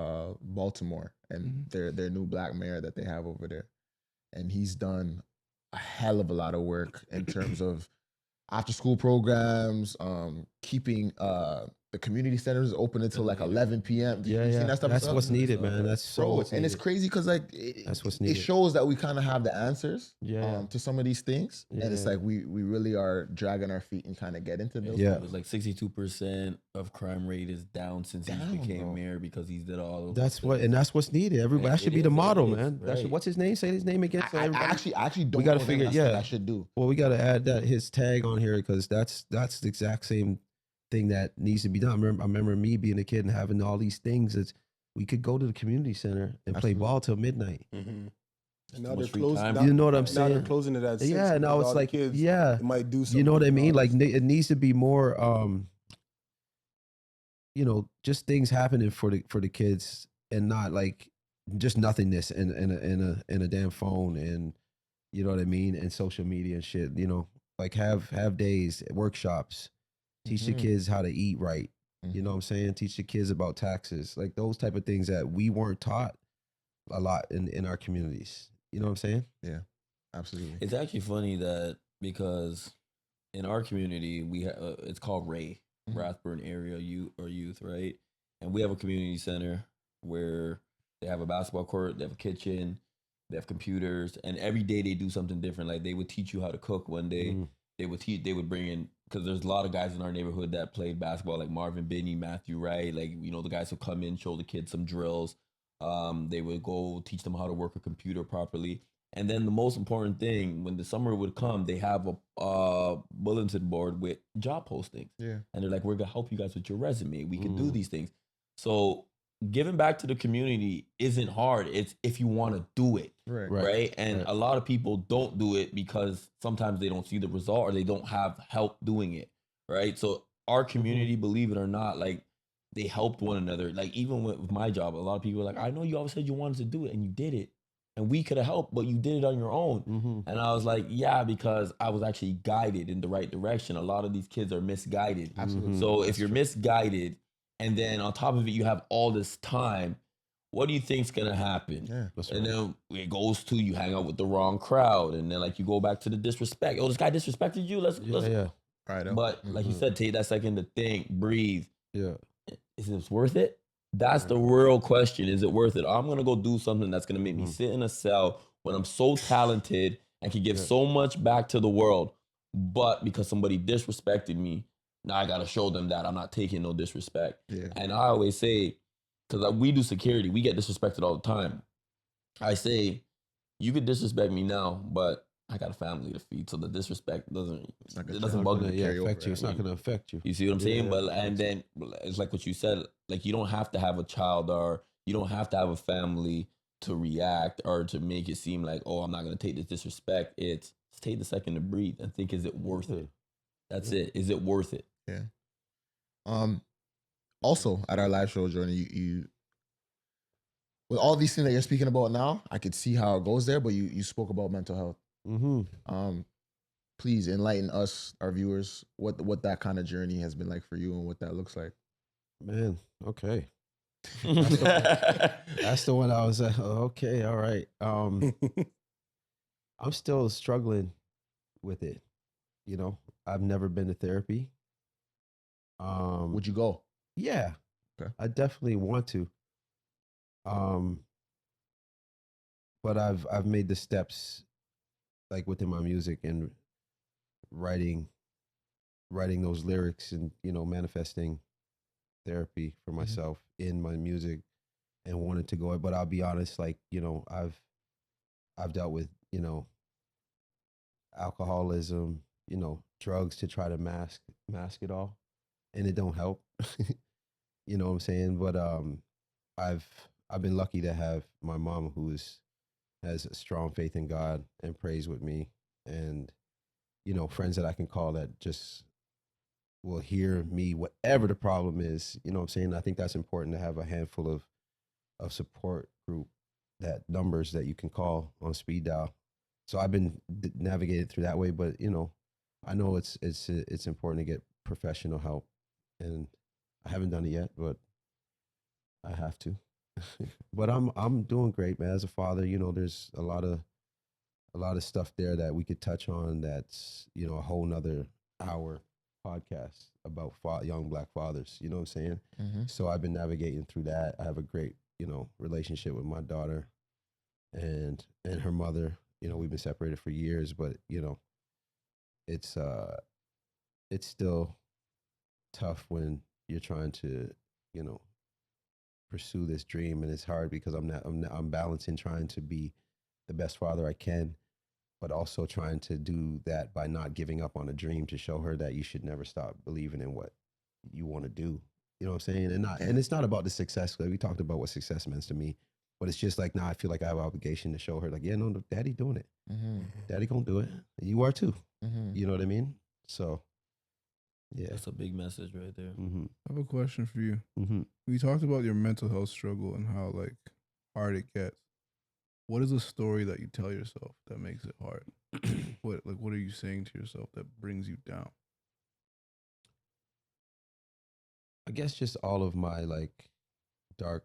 Baltimore and their new black mayor that they have over there, and he's done a hell of a lot of work in terms of after school programs, keeping the community center is open until like 11 p.m. You seen that stuff? That's what's needed, man. That's so Bro, what's and needed. it's crazy because like That's what's it needed. shows that we kind of have the answers Yeah. to some of these things, and it's Yeah. like we really are dragging our feet and kind of get into those. Yeah. It was like 62% of crime rate is down since he Down, became bro. mayor because he's did all those That's what, things. and that's what's needed. Everybody, that It should be the is, it model, is, man. That should, right. what's his name? Say his name again. So I everybody- actually don't. we got to know figure. that's what Yeah, I should do. well, we got to add that his tag on here because that's the exact same thing that needs to be done. I remember me being a kid and having all these things. That we could go to the community center and play Absolutely. ball till midnight. And Too now much they're free closing. time. Now, You know what I'm now they're saying? closing it at 6. Yeah, now because it's all the like, kids, yeah, it might do something. you know what I mean? Like regardless. it needs to be more, you know, just things happening for the kids and not like just nothingness in a damn phone and you know what I mean, and social media and shit. You know, like have days, workshops, teach the Mhm. kids how to eat right. You know what I'm saying? Teach the kids about taxes, like those type of things that we weren't taught a lot in our communities. You know what I'm saying? Absolutely. It's actually funny that because in our community we have it's called Ray, Mhm. Rathburn area youth, right? And we have a community center where they have a basketball court, they have a kitchen, they have computers, and every day they do something different. Like they would teach you how to cook one day. Mhm. They would bring in, because there's a lot of guys in our neighborhood that played basketball, like Marvin Binney, Matthew Wright, like you know the guys who come in, show the kids some drills. They would go teach them how to work a computer properly. And then the most important thing, when the summer would come, they have a bulletin board with job postings. Yeah. And they're like, we're gonna help you guys with your resume. We can do Mm. these things. So giving back to the community isn't hard. It's if you want to do it, Right. right? And right. a lot of people don't do it because sometimes they don't see the result or they don't have help doing it, right? So our community, believe it or not, like they helped one another. Like even with my job, a lot of people are like, I know you always said you wanted to do it and you did it. And we could have helped, but you did it on your own. Mm-hmm. And I was like, yeah, because I was actually guided in the right direction. A lot of these kids are misguided. Absolutely. So if you're misguided and then on top of it, you have all this time, what do you think's gonna happen? Yeah. That's And right. then it goes to you hang out with the wrong crowd. And then like you go back to the disrespect. Oh, this guy disrespected you. Let's Yeah. Right. But like you Mhm. said, take that second to think, breathe. Yeah. Is this worth it? That's the real question. Is it worth it? I'm gonna go do something that's gonna make me sit in a cell when I'm so talented and can give Yeah. so much back to the world, but because somebody disrespected me, now I gotta show them that I'm not taking no disrespect. Yeah. And I always say, because we do security, we get disrespected all the time. I say, you could disrespect me now, but I got a family to feed, so the disrespect doesn't not gonna it doesn't bug me. carry affect over, you. It's I not mean, going to affect you. You see what I'm saying? Yeah, But and then it's like what you said, like you don't have to have a child or you don't have to have a family to react or to make it seem like, oh, I'm not gonna take this disrespect. It's just take the second to breathe and think, is it worth it? That's it. Is it worth it? Yeah. Also at our live show, Jordan, you with all these things that you're speaking about now, I could see how it goes there, but you spoke about mental health. Mm-hmm. Please enlighten us, our viewers, what that kind of journey has been like for you and what that looks like. Man, okay. That's the one I was like, okay, all right. I'm still struggling with it. You know, I've never been to therapy. Would you go? Yeah. Okay. I definitely want to. But I've made the steps like within my music and writing those lyrics and, you know, manifesting therapy for myself in my music and wanted to go. But I'll be honest, like, you know, I've dealt with, you know, alcoholism, you know, drugs to try to mask it all, and it don't help. You know what I'm saying? But I've been lucky to have my mom has a strong faith in God and prays with me, and you know, friends that I can call that just will hear me whatever the problem is. You know what I'm saying? I think that's important to have a handful of support group, that numbers that you can call on speed dial. So I've been navigated through that way, but you know, I know it's important to get professional help, and I haven't done it yet, but I have to. But I'm doing great, man. As a father, you know, there's a lot of stuff there that we could touch on. That's, you know, a whole nother hour podcasts about young Black fathers. You know what I'm saying? Mm-hmm. So I've been navigating through that. I have a great, relationship with my daughter and her mother. We've been separated for years, but it's still tough when you're trying to, pursue this dream, and it's hard because I'm balancing trying to be the best father I can, but also trying to do that by not giving up on a dream, to show her that you should never stop believing in what you want to do. You know what I'm saying? And it's not about the success. Like we talked about what success means to me, but it's just like, now I feel like I have an obligation to show her, like, yeah, no, daddy doing it. Mm-hmm. Daddy gonna do it. You are too. Mm-hmm. You know what I mean? So, yeah. That's a big message right there. Mm-hmm. I have a question for you. Mm-hmm. We talked about your mental health struggle and how like hard it gets. What is a story that you tell yourself that makes it hard? What are you saying to yourself that brings you down? I guess just all of my like dark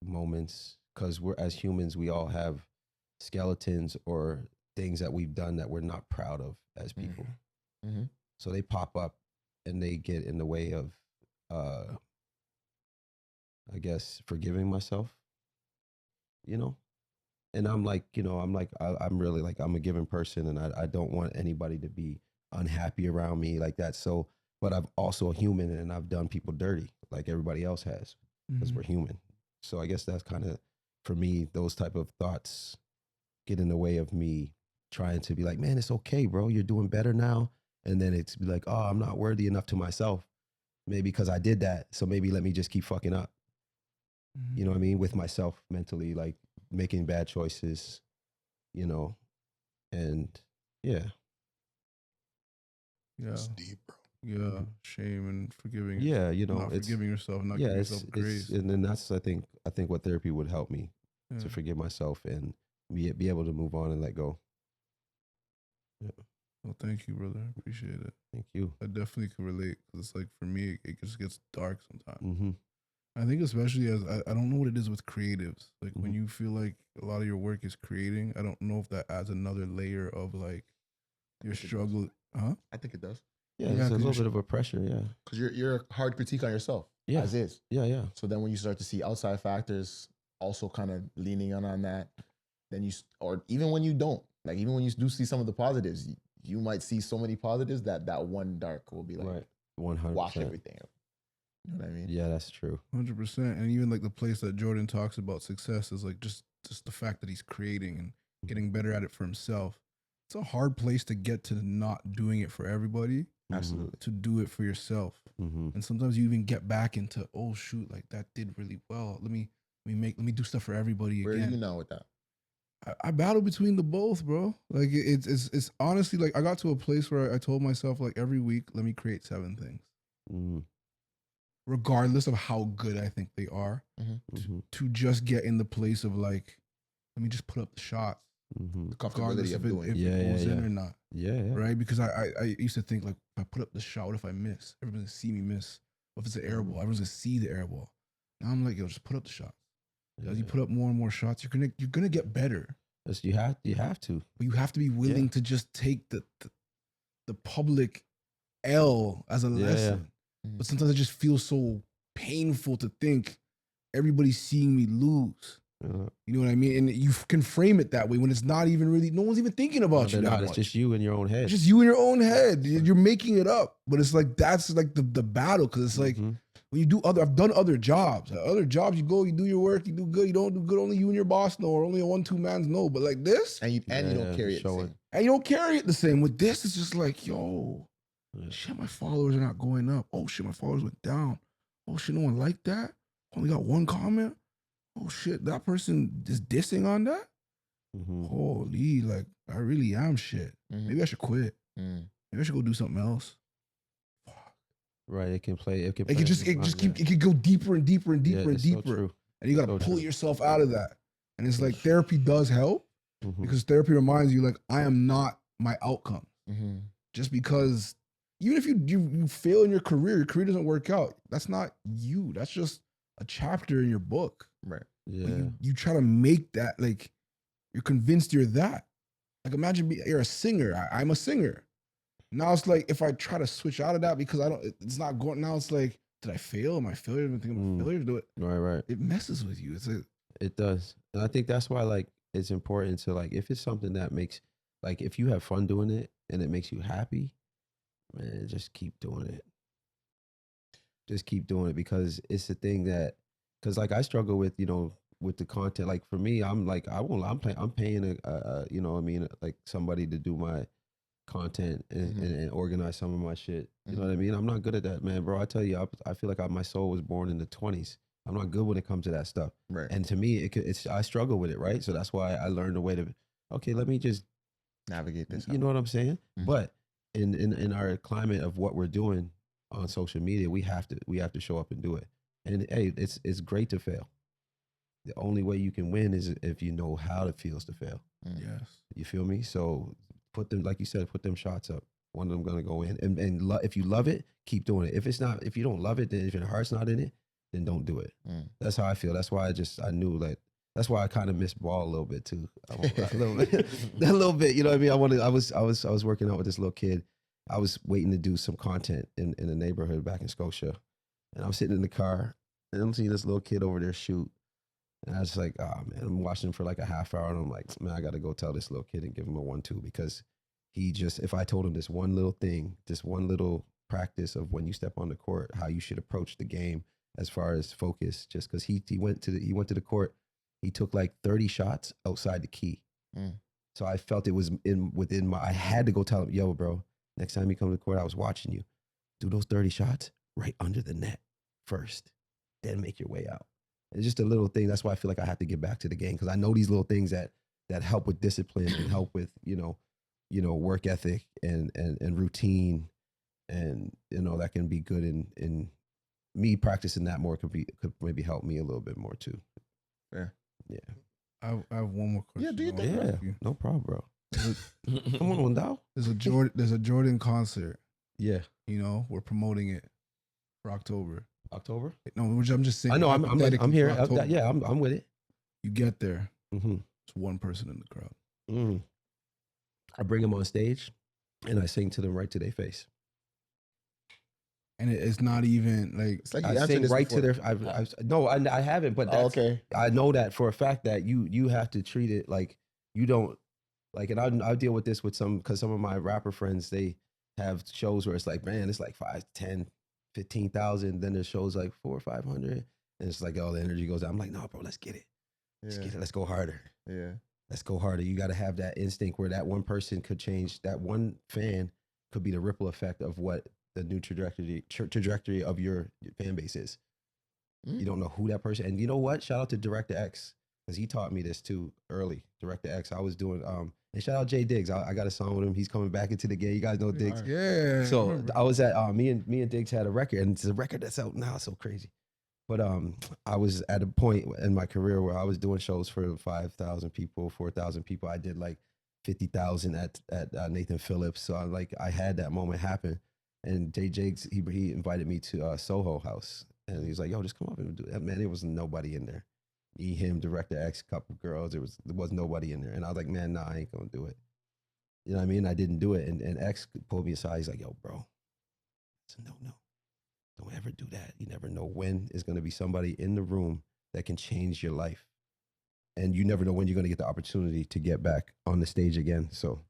moments, because as humans, we all have skeletons or things that we've done that we're not proud of as people. Mm-hmm. So they pop up and they get in the way of, I guess, forgiving myself, And I'm like, I'm really like, I'm a giving person, and I don't want anybody to be unhappy around me like that. So, but I'm also a human, and I've done people dirty like everybody else has, because we're human. So I guess that's kind of, for me, those type of thoughts get in the way of me trying to be like, man, it's okay, bro. You're doing better now. And then it's be like, oh, I'm not worthy enough to myself. Maybe because I did that. So maybe let me just keep fucking up. You know what I mean? With myself mentally, like making bad choices, and yeah. Yeah. It's deep, bro. Yeah. Shame and forgiving. Yeah, not forgiving yourself, not yeah, giving yourself grace. and then that's, I think what therapy would help me Yeah. to forgive myself and be able to move on and let go. Yeah. Well, thank you, brother. I appreciate it. Thank you. I definitely can relate, because it's like, for me, it just gets dark sometimes. Mm-hmm. I think especially as I don't know what it is with creatives. Like when you feel like a lot of your work is creating, I don't know if that adds another layer of like your struggle. Huh? I think it does. Yeah, Yeah, there's a 'cause little you bit of a pressure. Yeah. Because you're a hard critique on yourself, Yeah. as is. Yeah. So then when you start to see outside factors also kind of leaning on that, then or even when you don't, like even when you do see some of the positives, you might see so many positives that one dark will be like, Right. 100%. wash everything out. You know what I mean? Yeah, that's true. 100%. And even like the place that Jordan talks about success is like just the fact that he's creating and getting better at it for himself. It's a hard place to get to, not doing it for everybody. Absolutely. To do it for yourself. Mm-hmm. And sometimes you even get back into, oh shoot, like that did really well. Let me do stuff for everybody Where again. are you now with that? I battle between the both, bro. Like it's honestly like I got to a place where I told myself like every week, let me create 7 things. Mm-hmm. Regardless of how good I think they are, to just get in the place of like, let me just put up the shots, The regardless comfortability if of doing it. it goes in or not, Yeah. right? Because I used to think like, if I put up the shot, what if I miss? Everybody's gonna see me miss. What if it's an air ball? Everyone's gonna see the air ball. Now I'm like, yo, just put up the shots. As you put up more and more shots, you're gonna get better. Yes, you have to. But you have to be willing to just take the public L as a lesson. But sometimes it just feels so painful to think everybody's seeing me lose. You know what I mean? And you can frame it that way when it's not even really, no one's even thinking about you. It's just you in your own head. It's just you in your own head. You're making it up. But it's like, that's like the battle. Cause it's like, when you do I've done other jobs. Other jobs, you go, you do your work, you do good, you don't do good, only you and your boss know, or only a 1-2 man's know. But like this, And you don't carry it the same. and you don't carry it the same. With this, it's just like, yo, shit, my followers are not going up. Oh shit, my followers went down. Oh shit, no one liked that. Only got 1 comment. Oh shit, that person is dissing on that. Holy, like I really am shit. Maybe I should quit. Maybe I should go do something else. Right, it can play. It could go deeper and deeper and deeper and deeper. So and you gotta pull yourself out of that. And it's like therapy does help, because therapy reminds you like, I am not my outcome. Just because even if you fail in your career doesn't work out, that's not you. That's just a chapter in your book. Right. Yeah. But you try to make that, like, you're convinced you're that. Like imagine you're a singer. I'm a singer. Now it's like if I try to switch out of that because it's not going. Now it's like, did I fail? Am I failure? Am I thinking I'm a failure to do it? Right. It messes with you. It does, and I think that's why like it's important to like if it's something that makes like if you have fun doing it and it makes you happy, man, just keep doing it. Just keep doing it because it's the thing that because like I struggle with with the content. Like for me, I'm like I'm paying a you know what I mean, like somebody to do my content and organize some of my shit. You know what I mean? I'm not good at that, man, bro. I tell you, I feel like my soul was born in the 20s. I'm not good when it comes to that stuff. Right. And to me, it's I struggle with it, right? So that's why I learned a way to, okay, let me just navigate this. You know what I'm saying? But in our climate of what we're doing on social media, we have to show up and do it. And hey, it's great to fail. The only way you can win is if you know how it feels to fail. Yes. You feel me? So put them, like you said, put them shots up. One of them gonna go in, and if you love it, keep doing it. If you don't love it, then if your heart's not in it, then don't do it. That's how I feel. That's why I knew like that's why I kind of missed ball a little bit too. A little bit. You know what I mean? I was working out with this little kid. I was waiting to do some content in the neighborhood back in Scotia, and I'm sitting in the car, and I'm seeing this little kid over there shoot. And I was like, oh man, I'm watching him for like a half hour, and I'm like, man, I got to go tell this little kid and give him a 1-2 because if I told him this one little thing, this one little practice of when you step on the court, how you should approach the game as far as focus, just because he went to the court, he took like 30 shots outside the key. So I felt it was within I had to go tell him, yo, bro, next time you come to the court, I was watching you. Do those 30 shots right under the net first, then make your way out. It's just a little thing. That's why I feel like I have to get back to the game because I know these little things that help with discipline and help with work ethic and routine, and that can be good in me practicing that more could maybe help me a little bit more too. Yeah. I have one more question. Yeah, do you think? Yeah, no problem, bro. Come on, dog. There's a Jordan concert. Yeah, we're promoting it for October. October? No, I'm just saying. I know. I'm here. Yeah, I'm with it. You get there. Mm-hmm. It's one person in the crowd. I bring them on stage, and I sing to them right to their face. And it's not even like It's like I sing right to their. I haven't, but that's, okay. I know that for a fact that you have to treat it like you don't like. And I deal with this with because some of my rapper friends, they have shows where it's like, man, it's like 5, 10, 15,000. Then there's shows like 400 or 500, and it's like all the energy goes out. I'm like, no, bro, let's get it. Let's get it. Let's go harder. Yeah. Let's go harder. You got to have that instinct where that one person could change. That one fan could be the ripple effect of what the new trajectory of your fan base is. You don't know who that person. And you know what? Shout out to Director X because he taught me this too early. Director X. I was doing and shout out Jay Diggs. I got a song with him. He's coming back into the game. You guys know Diggs. Yeah. So I was at me and Diggs had a record, and it's a record that's out now. It's so crazy. But I was at a point in my career where I was doing shows for 5,000 people, 4,000 people. I did like 50,000 at Nathan Phillips. So I had that moment happen. And Jay Diggs, he invited me to Soho House, and he was like, "Yo, just come up and do that." Man, there was nobody in there. Me, him, Director X, couple girls. There was nobody in there, and I was like, "Man, nah, I ain't gonna do it." You know what I mean? I didn't do it, and X pulled me aside. He's like, "Yo, bro, it's a no, don't ever do that. You never know when is gonna be somebody in the room that can change your life, and you never know when you're gonna get the opportunity to get back on the stage again." So.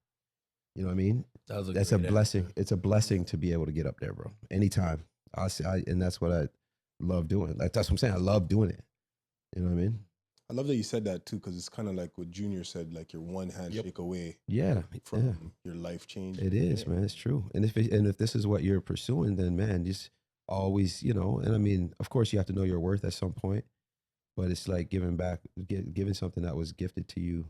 You know what I mean? That's a blessing. Answer. It's a blessing to be able to get up there, bro. Anytime. And that's what I love doing. Like that's what I'm saying. I love doing it. You know what I mean? I love that you said that too, because it's kind of like what Junior said, like you're one handshake away. Yeah, from your life change. It is, man. It's true. And if this is what you're pursuing, then man, just always, and I mean, of course you have to know your worth at some point, but it's like giving back, giving something that was gifted to you,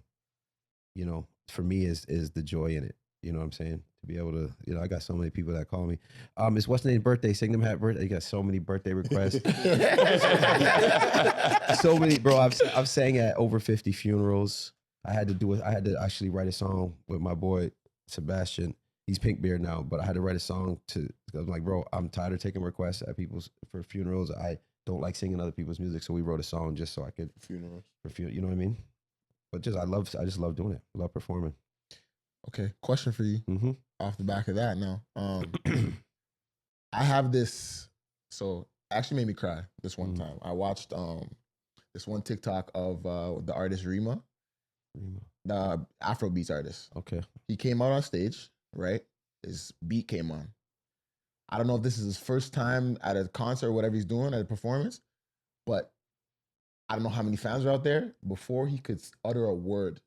for me is the joy in it. You know what I'm saying? To be able to, I got so many people that call me. It's what's name's birthday. Sing them happy birthday. You got so many birthday requests. So many, bro. I've sang at over 50 funerals. I had to actually write a song with my boy Sebastian. He's Pink Beard now, but I had to write a song because I'm like, bro, I'm tired of taking requests at people's for funerals. I don't like singing other people's music, so we wrote a song just so I could funerals. You know what I mean? But I just love doing it. I love performing. Okay, question for you. Mm-hmm. off the back of that now. I have this, so it actually made me cry this one time. I watched this one TikTok of the artist Rima, the Afrobeats artist. Okay. He came out on stage, right? His beat came on. I don't know if this is his first time at a concert or whatever he's doing at a performance, but I don't know how many fans are out there. Before he could utter a word,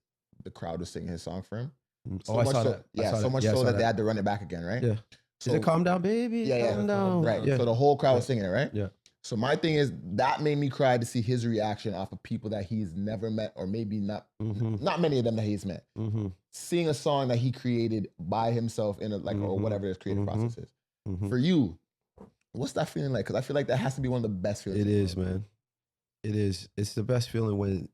the crowd was singing his song for him. I saw that. Yeah, so much so that they had to run it back again, right? Yeah. So, Is it calm down, baby? Yeah, Calm down. right. Yeah. So the whole crowd was singing it, right? Yeah. So my thing is that made me cry to see his reaction off of people that he's never met, or maybe not many of them that he's met. Seeing a song that he created by himself in a or whatever his creative process is. For you, what's that feeling like? Because I feel like that has to be one of the best feelings. It is, man. It is. It's the best feeling when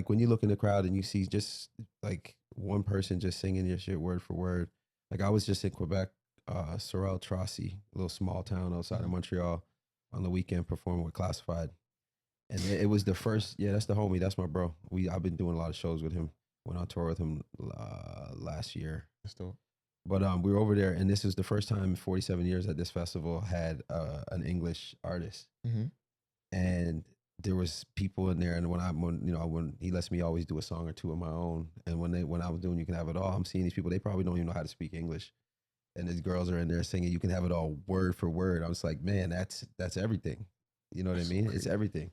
when you look in the crowd and you see just like one person just singing your shit word for word. Like I was just in Quebec, Sorel Tracy, a little small town outside of Montreal, on the weekend performing with Classified. And it was the first, that's the homie, that's my bro. I've been doing a lot of shows with him. Went on tour with him last year. But we were over there, and this is the first time in 47 years that this festival had an English artist. And there was people in there, and when he lets me always do a song or two of my own, and when I was doing You Can Have It All, I'm seeing these people, they probably don't even know how to speak English, and these girls are in there singing You Can Have It All word for word. I was like, man, that's everything. You know what I mean? It's everything.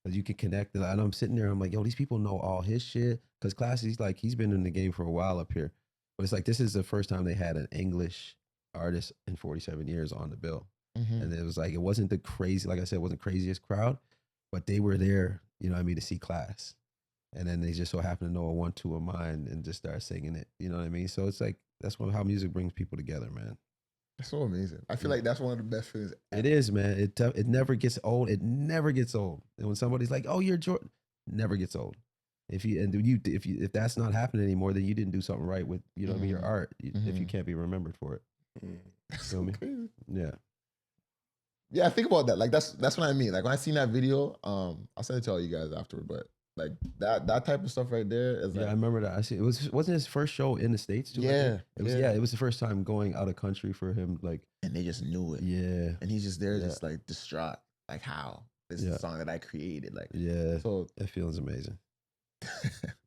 Because you can connect, and I'm sitting there, I'm like, yo, these people know all his shit. Because Classy's like, he's been in the game for a while up here, but it's like this is the first time they had an English artist in 47 years on the bill. And it was like, it wasn't the crazy, like I said, it wasn't the craziest crowd, but they were there, you know what I mean, to see Class. And then they just so happened to know a 1-2 of mine and just start singing it, you know what I mean? So it's like, that's how music brings people together, man. That's so amazing. I feel like that's one of the best feelings ever. It is, man. It never gets old. It never gets old. And when somebody's like, oh, you're Jordan, never gets old. If that's not happening anymore, then you didn't do something right with, you know what I mean, your art, if you can't be remembered for it. Feel me? Crazy. Yeah. Yeah, think about that. Like that's what I mean. Like when I seen that video, I'll send it to all you guys afterward. But like that type of stuff right there is like, I remember that. I see. Wasn't his first show in the States too? Yeah, it was the first time going out of country for him. Like, and they just knew it. Yeah, and he's just there, just like distraught. Like, how this is the song that I created. Like, so that feeling's amazing.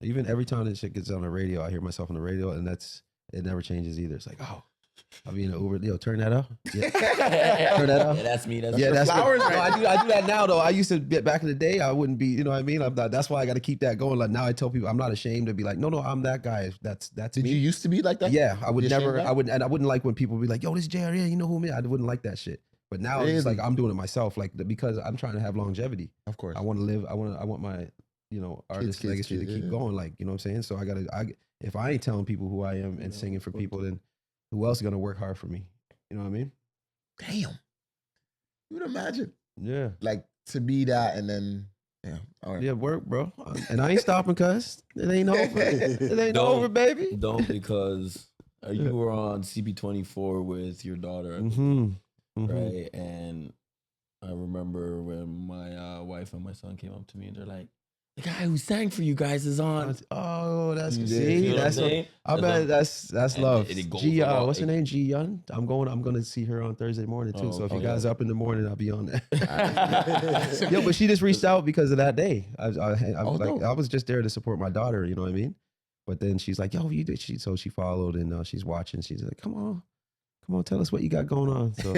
Even every time this shit gets on the radio, I hear myself on the radio, and it never changes either. It's like, oh, I'll be in an Uber. Yo, turn that up. Yeah. Turn that up. Yeah, that's me. That's flowers. No, I do that now though. I used to back in the day. I wouldn't be. You know what I mean? That's why I got to keep that going. Like now, I tell people I'm not ashamed to be like, no, I'm that guy. That's Did me. you used to be like that? Yeah, I would never. I wouldn't like when people be like, yo, this JRDN. You know who me? I wouldn't like that shit. But now it's like I'm doing it myself, like because I'm trying to have longevity. Of course, I want to live. I want my artist legacy to keep going. Like, you know what I'm saying? So if I ain't telling people who I am and singing for people, then who else is gonna work hard for me? You know what I mean? Damn. You would imagine. Yeah. Like to be that and then all right. Yeah, work, bro. And I ain't stopping, cuz it ain't over. It ain't over, baby. Don't, because you were on CB24 with your daughter, right? And I remember when my wife and my son came up to me and they're like, the guy who sang for you guys is on. Oh, that's see. That's love. G, what's her name? G Yun. I'm gonna see her on Thursday morning too. So if you guys up in the morning, I'll be on there. Yo, but she just reached out because of that day. I was just there to support my daughter. You know what I mean? But then she's like, "Yo, you did." So she followed and she's watching. She's like, "Come on, tell us what you got going on." So.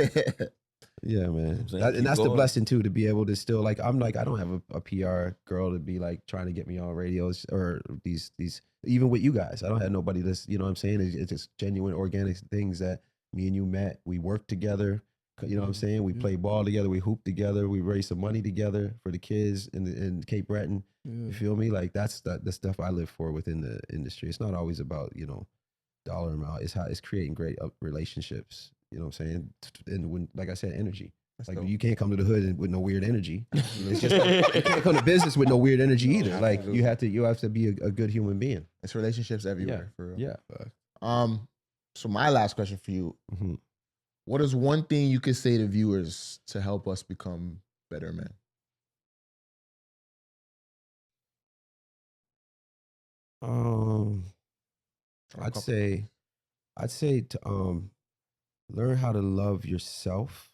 Yeah, man. And that's the blessing too, to be able to still I don't have a PR girl to be like trying to get me on radios or these even with you guys. I don't have nobody that's, you know what I'm saying? It's just genuine organic things that me and you met. We worked together. You know what I'm saying? We played ball together. We hooped together. We raised some money together for the kids in Cape Breton. You feel me? Like that's the stuff I live for within the industry. It's not always about, dollar amount. It's creating great relationships. You know what I'm saying? And when, like I said, energy. Like you can't come to the hood with no weird energy. It's just you can't come to business with no weird energy either. Like you have to be a good human being. It's relationships everywhere. For real. Yeah. So my last question for you: what is one thing you could say to viewers to help us become better men? I'd say I'd say to learn how to love yourself.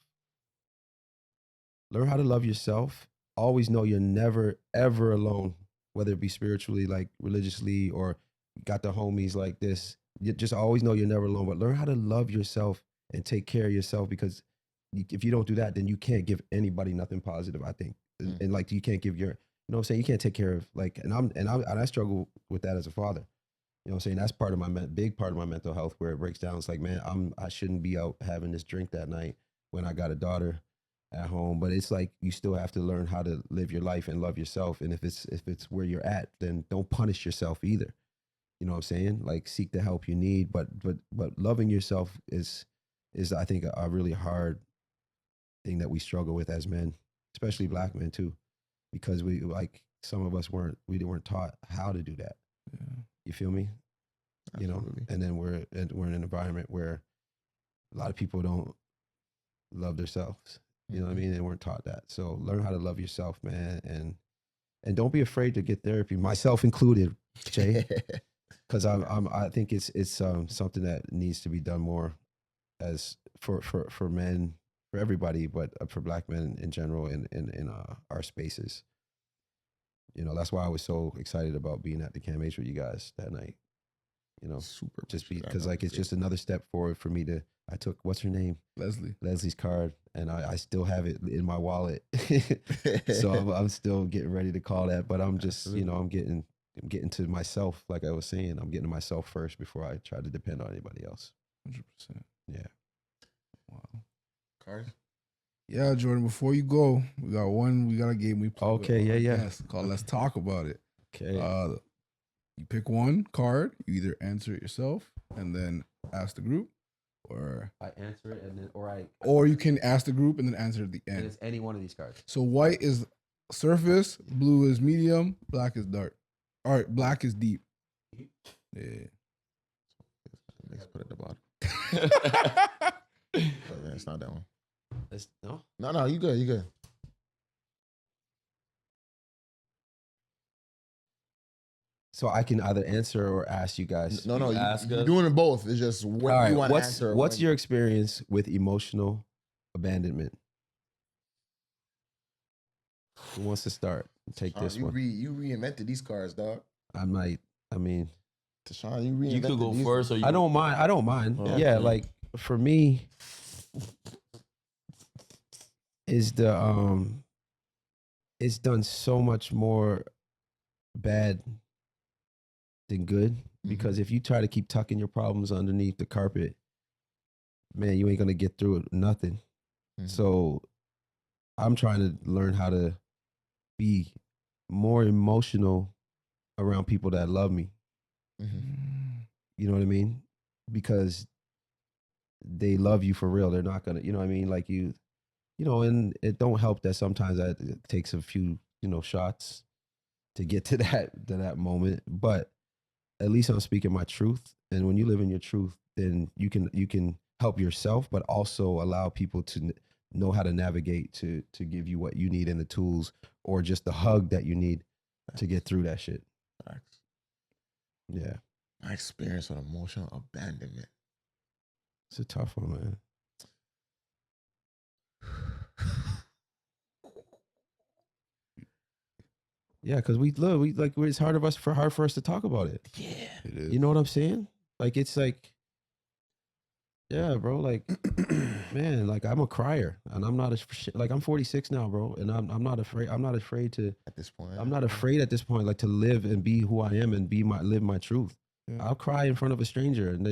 Learn how to love yourself. Always know you're never ever alone, whether it be spiritually, like religiously, or you got the homies like this. You just always know you're never alone. But learn how to love yourself and take care of yourself, because if you don't do that, then you can't give anybody nothing positive, I think. And like you can't give your, you know what I'm saying? You can't take care of like, and I struggle with that as a father. You know what I'm saying? That's part of my big part of my mental health, where it breaks down. It's like, man, I shouldn't be out having this drink that night when I got a daughter at home. But it's like you still have to learn how to live your life and love yourself. And if it's where you're at, then don't punish yourself either. You know what I'm saying? Like seek the help you need, but loving yourself is I think a really hard thing that we struggle with as men, especially black men too, because we, like, some of us weren't taught how to do that. Yeah. You feel me? Absolutely. You know, and then we're in an environment where a lot of people don't love themselves. You know what I mean? They weren't taught that. So learn how to love yourself, man, and don't be afraid to get therapy, myself included, Jay, because I think it's something that needs to be done more, as for men, for everybody, but for black men in general in our spaces. You know, that's why I was so excited about being at the CAMH with you guys that night. You know, Super. just because like it's just another step forward for me to. I took, what's her name, Leslie's card, and I still have it in my wallet. So I'm still getting ready to call that, but I'm just you know I'm getting to myself, like I was saying. I'm getting to myself first before I try to depend on anybody else. 100%. Yeah. Wow. Card. Yeah, Jordan, before you go, we got a game we play. Okay, yeah. Yes, called Let's Talk About It. Okay. You pick one card, you either answer it yourself and then ask the group, or I answer it and then, or you can ask the group and then answer at the end. and it's any one of these cards. So white is surface, blue is medium, black is dark. All right, black is deep. Yeah. Let's put it at the bottom. Oh, it's not that one. No, you good. You good. So I can either answer or ask you guys. No, You're you're doing it both. It's just what All right, you want to answer. what's your experience with emotional abandonment? Who wants to start? Take this one. You reinvented these cards, dog. I mean, Tashawn, you reinvented You could go these. first, or you I don't mind. Oh, Yeah, okay. like for me, is the it's done so much more bad than good, because if you try to keep tucking your problems underneath the carpet, man, you ain't gonna get through it. Nothing. So I'm trying to learn how to be more emotional around people that love me. You know what I mean? Because they love you for real. They're not gonna, you know what I mean? Like you know, and it don't help that sometimes it takes a few, shots to get to that moment. But at least I'm speaking my truth. And when you live in your truth, then you can help yourself, but also allow people to know how to navigate to give you what you need and the tools, or just the hug that you need to get through that shit. Facts. Yeah. My experience with emotional abandonment. It's a tough one, man. Yeah, because it's hard for us to talk about it. Yeah. It is. You know what I'm saying? Like it's like, yeah, bro. Like, man, like I'm a crier, and I'm not like I'm 46 now, bro, and I'm not afraid. I'm not afraid to At this point. I'm not afraid at this point, like to live and be who I am and live my truth. Yeah. I'll cry in front of a stranger, and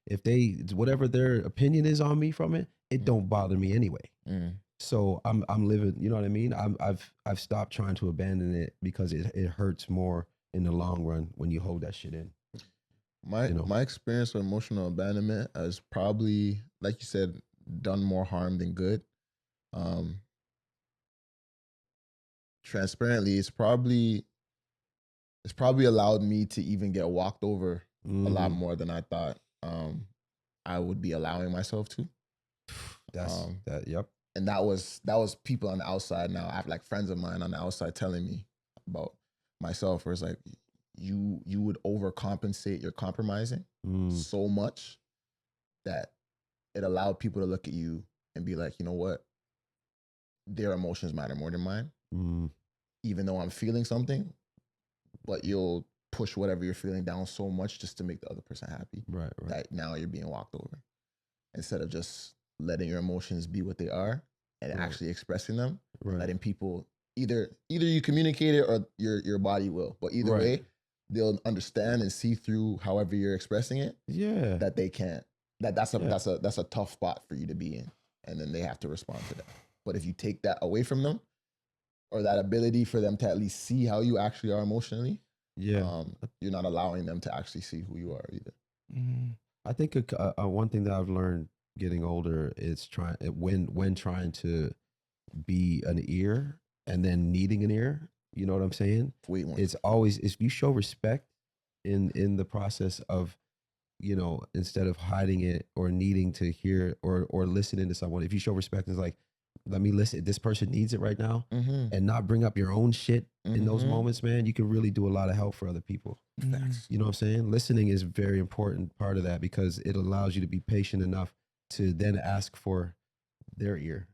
if they whatever their opinion is on me from it, it don't bother me anyway. So I'm living. You know what I mean? I've stopped trying to abandon it, because it hurts more in the long run when you hold that shit in. My experience with emotional abandonment has probably, like you said, done more harm than good. Transparently, it's probably allowed me to even get walked over a lot more than I thought I would be allowing myself to. Yep. And that was people on the outside. Now I have like friends of mine on the outside telling me about myself, where it's like, you would overcompensate your compromising Mm, so much that it allowed people to look at you and be like, you know what, their emotions matter more than mine, mm, even though I'm feeling something, but you'll push whatever you're feeling down so much just to make the other person happy right, right. that now you're being walked over instead of just letting your emotions be what they are and Right. actually expressing them, Right. letting people either you communicate it or your body will, but either Right. way they'll understand and see through however you're expressing it Yeah. that they can't that's a Yeah. that's a tough spot for you to be in, and then they have to respond to that. But if you take that away from them, or that ability for them to at least see how you actually are emotionally, Yeah. you're not allowing them to actually see who you are either. I think one thing that I've learned getting older is when trying to be an ear and then needing an ear. You know what I'm saying? Wait one. It's always if you show respect in the process of, you know, instead of hiding it or needing to hear or listening to someone, if you show respect, it's like, let me listen. This person needs it right now, and not bring up your own shit in those moments, man. You can really do a lot of help for other people. Facts. You know what I'm saying? Listening is a very important part of that because it allows you to be patient enough to then ask for their ear.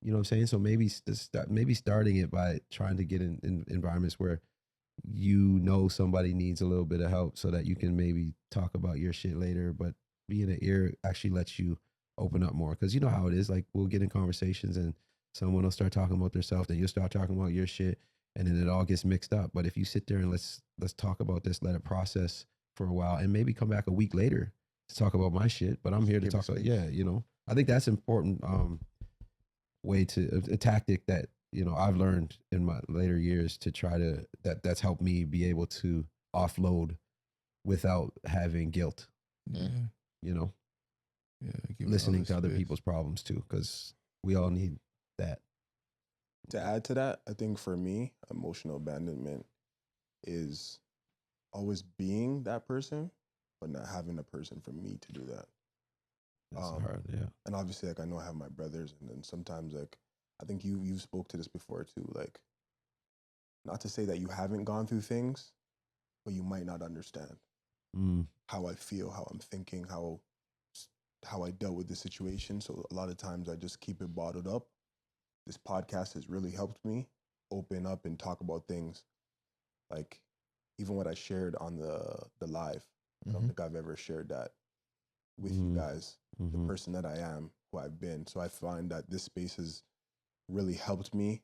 You know what I'm saying? So maybe starting it by trying to get in environments where you know somebody needs a little bit of help so that you can maybe talk about your shit later. But being an ear actually lets you open up more because you know how it is. Like we'll get in conversations and someone will start talking about themselves, then you'll start talking about your shit, and then it all gets mixed up. But if you sit there and let's talk about this, let it process for a while, and maybe come back a week later to talk about my shit. But I'm here to Give talk it about space. you know. I think that's important way to a tactic that you know I've learned in my later years to try to that's helped me be able to offload without having guilt. Yeah. You know, Give listening to other space. people's problems too, because we all need that. To add to that, I think for me, emotional abandonment is always being that person, but not having a person for me to do that. That's hard, yeah. And obviously, like I know I have my brothers, and then sometimes, like I think you spoke to this before too. Like, not to say that you haven't gone through things, but you might not understand how I feel, how I'm thinking, how I dealt with the situation. So a lot of times I just keep it bottled up. This podcast has really helped me open up and talk about things like even what I shared on the live. I don't think I've ever shared that with you guys, the person that I am, who I've been. So I find that this space has really helped me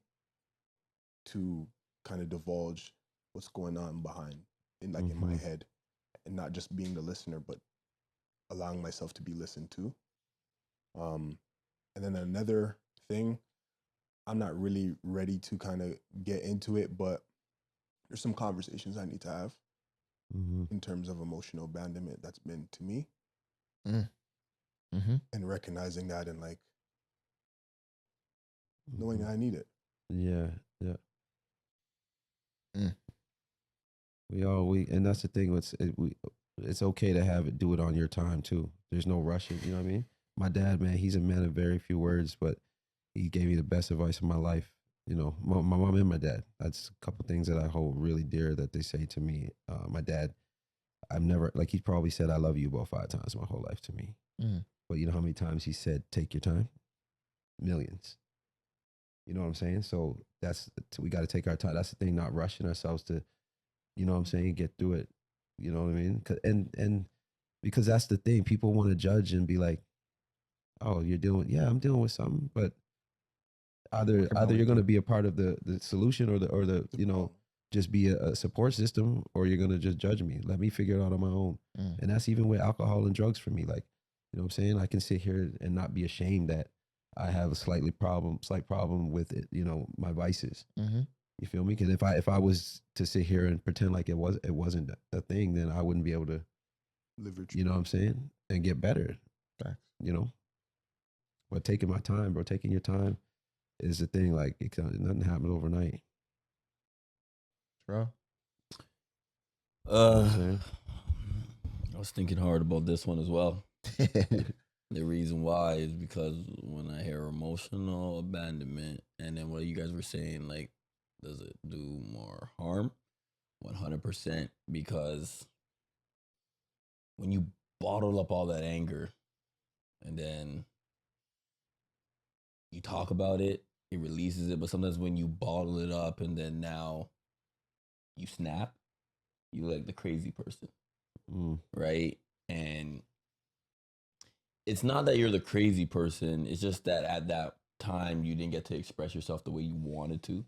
to kind of divulge what's going on behind in my head, and not just being the listener, but allowing myself to be listened to. And then another thing, I'm not really ready to kind of get into it, but there's some conversations I need to have in terms of emotional abandonment that's been to me. And recognizing that and like knowing I need it. Yeah. And that's the thing. It's okay to have it, do it on your time too. There's no rushing. You know what I mean? My dad, man, he's a man of very few words, but he gave me the best advice of my life. You know, my mom and my dad. That's a couple things that I hold really dear that they say to me. My dad, I've never, like he probably said, I love you about 5 times my whole life to me. But you know how many times he said, take your time? Millions. You know what I'm saying? So we got to take our time. That's the thing, not rushing ourselves to, you know what I'm saying, get through it. You know what I mean? And because that's the thing, people want to judge and be like, oh, I'm dealing with something, but either you're going to be a part of the solution or the you know, just be a support system, or you're going to just judge me. Let me figure it out on my own. And that's even with alcohol and drugs for me. Like, you know what I'm saying? I can sit here and not be ashamed that I have a slight problem with it, you know, my vices. You feel me? Because if I was to sit here and pretend like it wasn't a thing, then I wouldn't be able to Live your truth. you know what I'm saying, and get better. Facts. You know, but taking my time, bro, taking your time is the thing. Like nothing happens overnight. Bro. You know what I'm saying? I was thinking hard about this one as well. The reason why is because when I hear emotional abandonment, and then what you guys were saying, like, does it do more harm? 100%, because when you bottle up all that anger and then you talk about it, it releases it. But sometimes when you bottle it up and then now you snap, you like the crazy person, right? And it's not that you're the crazy person. It's just that at that time you didn't get to express yourself the way you wanted to,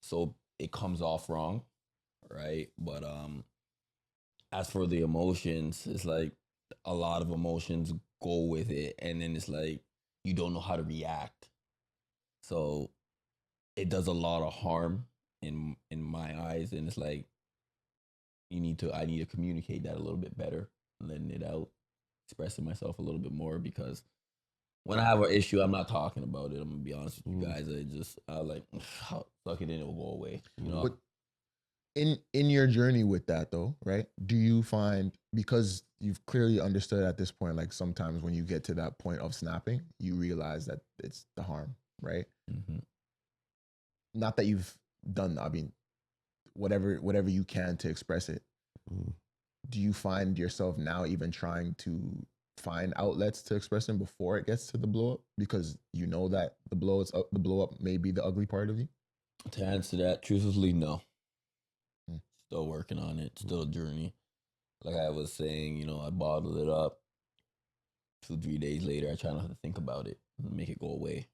so it comes off wrong, right? But as for the emotions, it's like a lot of emotions go with it, and then it's like you don't know how to react. So it does a lot of harm in my eyes, and it's like I need to communicate that a little bit better, letting it out, expressing myself a little bit more, because when I have an issue, I'm not talking about it. I'm gonna be honest with you guys. I like suck it in, it'll go away. You know. But in your journey with that though, right? Do you find, because you've clearly understood at this point, like sometimes when you get to that point of snapping, you realize that it's the harm, right? Mm-hmm. Not that you've done, I mean, whatever you can to express it. Do you find yourself now even trying to find outlets to express them before it gets to the blow up, because you know that the blow up may be the ugly part of you? To answer that, truthfully, no. Still working on it. Still a journey. Like I was saying, you know, I bottled it up. 2-3 days later, I try not to think about it and make it go away,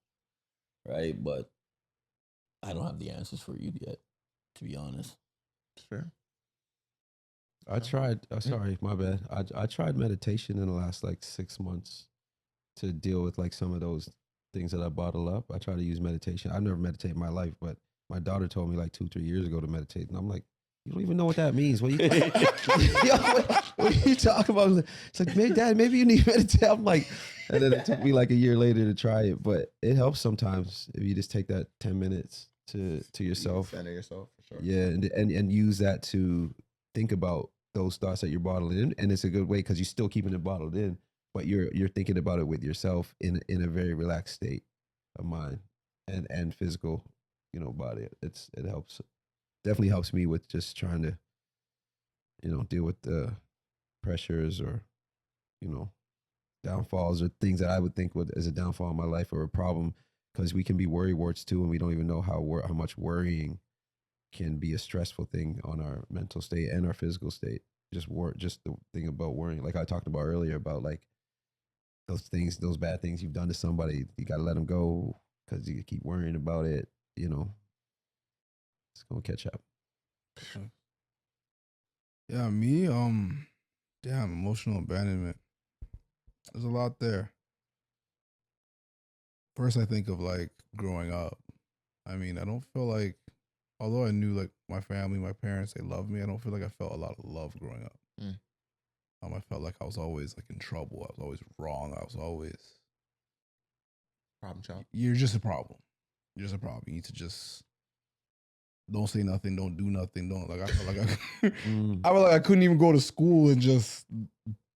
right? But I don't have the answers for you yet, to be honest. Fair. I tried. Sorry, my bad. I tried meditation in the last like 6 months to deal with like some of those things that I bottle up. I try to use meditation. I've never meditated in my life, but my daughter told me like 2-3 years ago to meditate, and I'm like, you don't even know what that means. What you, what you talking about? It's like, maybe, Dad, maybe you need to meditate. I'm like, and then it took me like a year later to try it, but it helps sometimes if you just take that 10 minutes to yourself. Center yourself, for sure. Yeah, and use that to think about those thoughts that you're bottling in, and it's a good way because you're still keeping it bottled in, but you're thinking about it with yourself in a very relaxed state of mind and physical, body. It helps. Definitely helps me with just trying to, deal with the pressures or, downfalls or things that I would think would as a downfall in my life or a problem, because we can be worrywarts too, and we don't even know how much worrying can be a stressful thing on our mental state and our physical state. Just the thing about worrying, like I talked about earlier, about like those bad things you've done to somebody, you got to let them go because you keep worrying about it. It's gonna catch up. Yeah, me, damn, emotional abandonment. There's a lot there. First, I think of like growing up. I mean, I don't feel like, although I knew like my family, my parents, they loved me, I don't feel like I felt a lot of love growing up. I felt like I was always like in trouble. I was always wrong. I was always problem child. You're just a problem. You're just a problem. You need to just don't say nothing, don't do nothing, don't like. I felt like I felt like I couldn't even go to school and just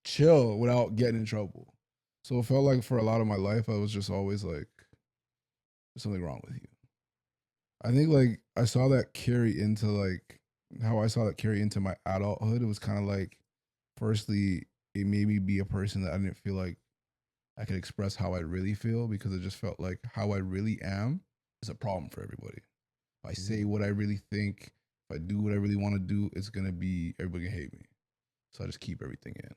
chill without getting in trouble. So it felt like for a lot of my life, I was just always like, there's something wrong with you. I think like I saw that carry into like how I saw that carry into my adulthood. It was kind of like, firstly, it made me be a person that I didn't feel like I could express how I really feel, because it just felt like how I really am is a problem for everybody. If I say what I really think, if I do what I really want to do, it's going to be, everybody can hate me. So I just keep everything in.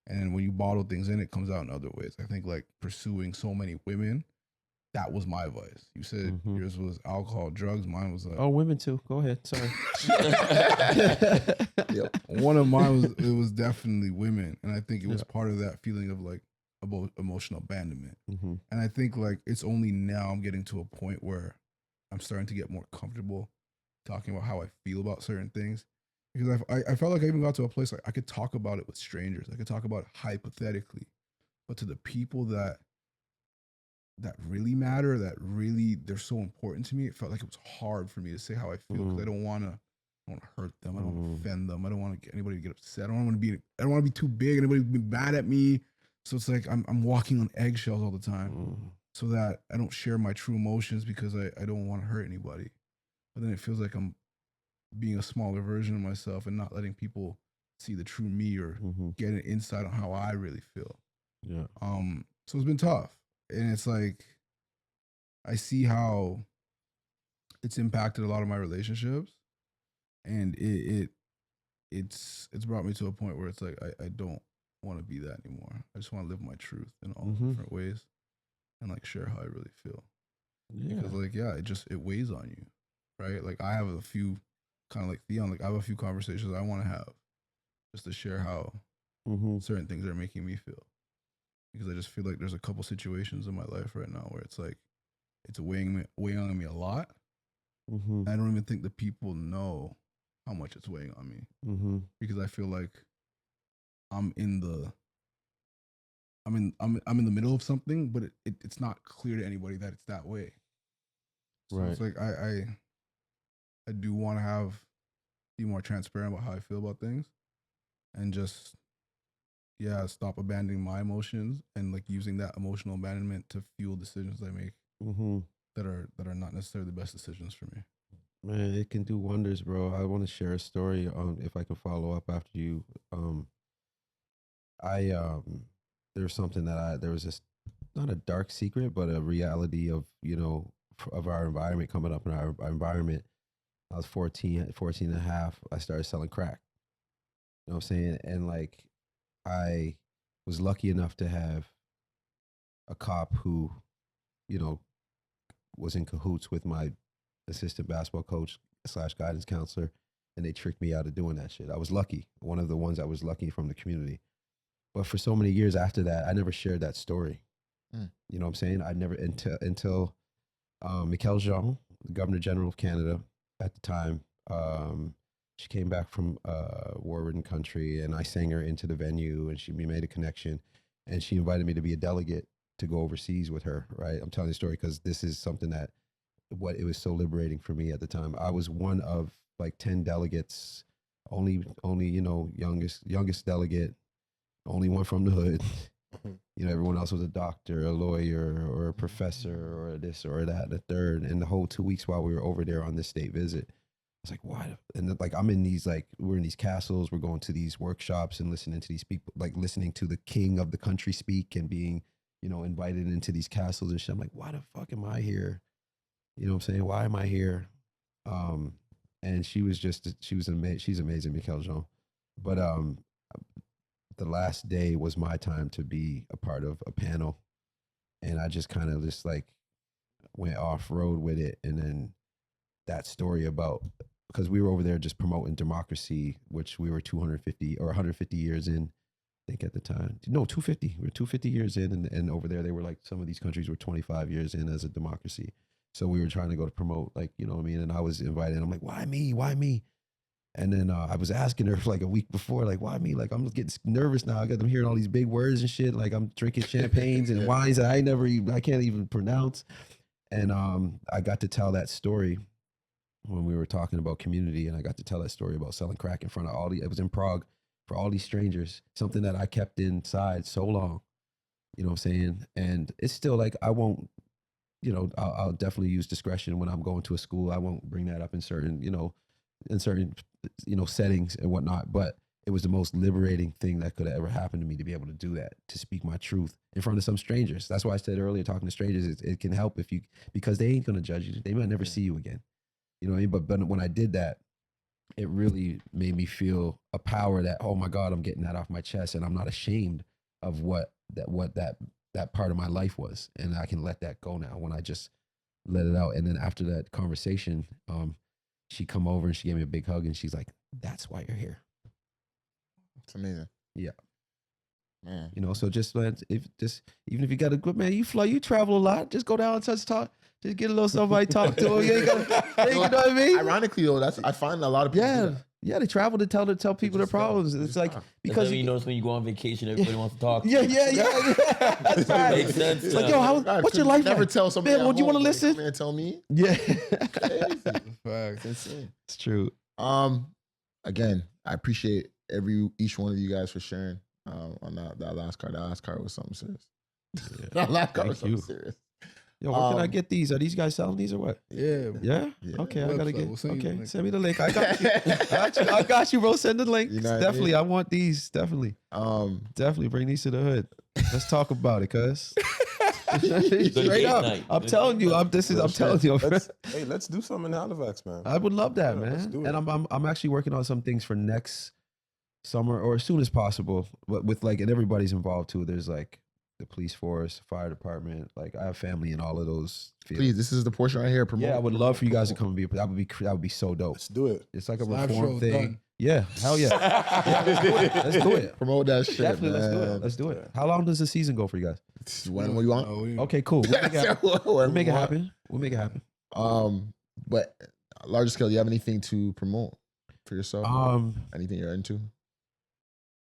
And then when you bottle things in, it comes out in other ways. I think like pursuing so many women, that was my vice. You said yours was alcohol, drugs. Mine was like, oh, women too. Go ahead. Sorry. Yep. One of mine was definitely women, and I think it was part of that feeling of like emotional abandonment. And I think like it's only now I'm getting to a point where I'm starting to get more comfortable talking about how I feel about certain things, because I felt like I even got to a place like I could talk about it with strangers. I could talk about it hypothetically, but to the people that really matter, that really they're so important to me, it felt like it was hard for me to say how I feel, because I don't want to hurt them. I don't want to offend them. I don't want to get anybody to get upset. I don't want to be too big. Anybody to be mad at me. So it's like I'm walking on eggshells all the time, so that I don't share my true emotions, because I don't want to hurt anybody. But then it feels like I'm being a smaller version of myself and not letting people see the true me or get an insight on how I really feel. Yeah. So it's been tough, and it's like I see how it's impacted a lot of my relationships, and it's brought me to a point where it's like I don't want to be that anymore. I just want to live my truth in all different ways and like share how I really feel. Yeah. Because like it weighs on you, right? Like I have a few kind of like Theon, like I have a few conversations I want to have just to share how certain things are making me feel. Because I just feel like there's a couple situations in my life right now where it's like it's weighing on me a lot. I don't even think the people know how much it's weighing on me because I feel like I'm in the middle of something, but it's not clear to anybody that it's that way. So Right. it's like I do want to be more transparent about how I feel about things, and just stop abandoning my emotions and like using that emotional abandonment to fuel decisions I make that are not necessarily the best decisions for me. Man, it can do wonders, bro. I want to share a story. If I can follow up after you. There's something there was this, not a dark secret, but a reality of, of our environment coming up in our environment. I was 14 and a half. I started selling crack. You know what I'm saying? And like, I was lucky enough to have a cop who, was in cahoots with my assistant basketball coach / guidance counselor, and they tricked me out of doing that shit. I was lucky. One of the ones I was lucky from the community. But for so many years after that, I never shared that story. You know what I'm saying? I never, until Michaëlle Jean, the Governor General of Canada at the time, she came back from war-ridden country, and I sang her into the venue, and we made a connection, and she invited me to be a delegate to go overseas with her, right? I'm telling the story because this is something that, it was so liberating for me at the time. I was one of like 10 delegates, only youngest delegate, only one from the hood. Everyone else was a doctor, a lawyer, or a professor, or this or that, and a third. And the whole 2 weeks while we were over there on this state visit, I was like, why? And like, I'm in these, like, we're in these castles, we're going to these workshops and listening to these people, like listening to the king of the country speak and being, invited into these castles and shit. I'm like, why the fuck am I here? You know what I'm saying? Why am I here? And she's amazing, Michaëlle Jean. But the last day was my time to be a part of a panel. And I just kind of just like went off road with it. And then that story about, because we were over there just promoting democracy, which we were 250 or 150 years in, I think at the time. No, 250. We were 250 years in. And over there, they were like, some of these countries were 25 years in as a democracy. So we were trying to go to promote, like, you know what I mean? And I was invited. I'm like, why me? Why me? And then I was asking her like a week before, like, why me? Like, I'm getting nervous now. I'm hearing all these big words and shit. Like, I'm drinking champagnes and wines that I can't even pronounce. And I got to tell that story when we were talking about community, and I got to tell that story about selling crack in front of it was in Prague for all these strangers, something that I kept inside so long, you know what I'm saying? And it's still like, I won't, I'll definitely use discretion when I'm going to a school. I won't bring that up in certain, settings and whatnot, but it was the most liberating thing that could have ever happened to me to be able to do that, to speak my truth in front of some strangers. That's why I said earlier, talking to strangers, it can help because they ain't going to judge you. They might never see you again. You know what I mean? But when I did that, it really made me feel a power that, oh my God, I'm getting that off my chest, and I'm not ashamed of what that part of my life was. And I can let that go now when I just let it out. And then after that conversation, she come over and she gave me a big hug, and she's like, that's why you're here. It's amazing. Yeah. Man. So even if you got a good man, you travel a lot, just go down and talk, just get a little somebody talk to him. You know what I mean? Ironically though, I find a lot of people do that. Yeah, they travel to tell people their problems. It's like, because you notice when you go on vacation, everybody wants to talk. Yeah. That's right. Makes sense. It's like, yo, what's your life never like? tell somebody, man, would you want to listen? Come and tell me. Yeah. Crazy. It's insane. It's true. Again, I appreciate each one of you guys for sharing on that last card. That last card was something serious. Yeah. That last card was Thank something you. serious. Yo, where can I get these? Are these guys selling these or what? Yeah. Yeah. Yeah. Okay, I gotta Website, get. we'll send you the Okay, link. send me the link. I got you. I got you, bro. Send the link. You know what I Definitely, mean? I want these. Definitely, definitely bring these to the hood. Let's talk about it, cuz. Straight date up, night. I'm telling you. I'm telling you. Let's do something in Halifax, man. I would love that, Yeah, let's man. do it. And I'm actually working on some things for next summer or as soon as possible. But with like, and everybody's involved too. There's like the police force, fire department. Like I have family in all of those fields. Please, this is the portion right here. Promote, Yeah, I would promote, love for you guys to promote. come and be. That would be so dope. Let's do it. It's like a Live reform show, thing. done. Yeah, hell yeah. Yeah, let's do it. Promote that shit, Definitely, let's do it. man. Let's do it. How long does the season go for you guys? When you want. Okay, cool. We'll make it happen. We'll make it happen. We'll make it happen. But larger scale, do you have anything to promote for yourself? Anything you're into?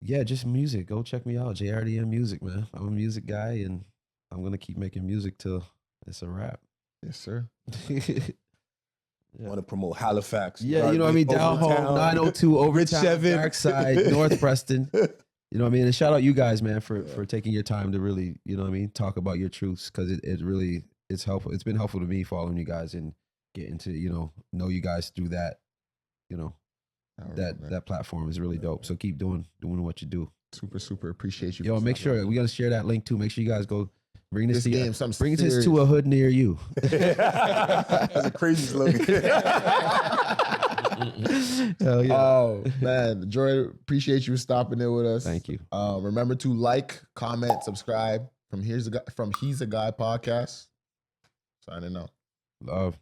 Yeah, just music. Go check me out. JRDN Music, man. I'm a music guy, and I'm gonna keep making music till it's a wrap. Yes, sir. Yeah. Want to promote Halifax? Yeah, you know what I mean? Down home, 902 Overtown, Seven. Dark Side, North Preston. You know what I mean? And shout out you guys, man, for taking your time to really, you know what I mean, talk about your truths, because it really, it's helpful. It's been helpful to me following you guys and getting to, know you guys through that, that platform is really dope. So keep doing what you do. Super appreciate you. Yo, make sure we got to share that link too. Make sure you guys go bring this Bring this to a hood near you. That's a crazy slogan. Hell yeah. Oh man, Joy, appreciate you stopping in with us. Thank you. Remember to like, comment, subscribe from He's a Guy podcast. Signing out. Love.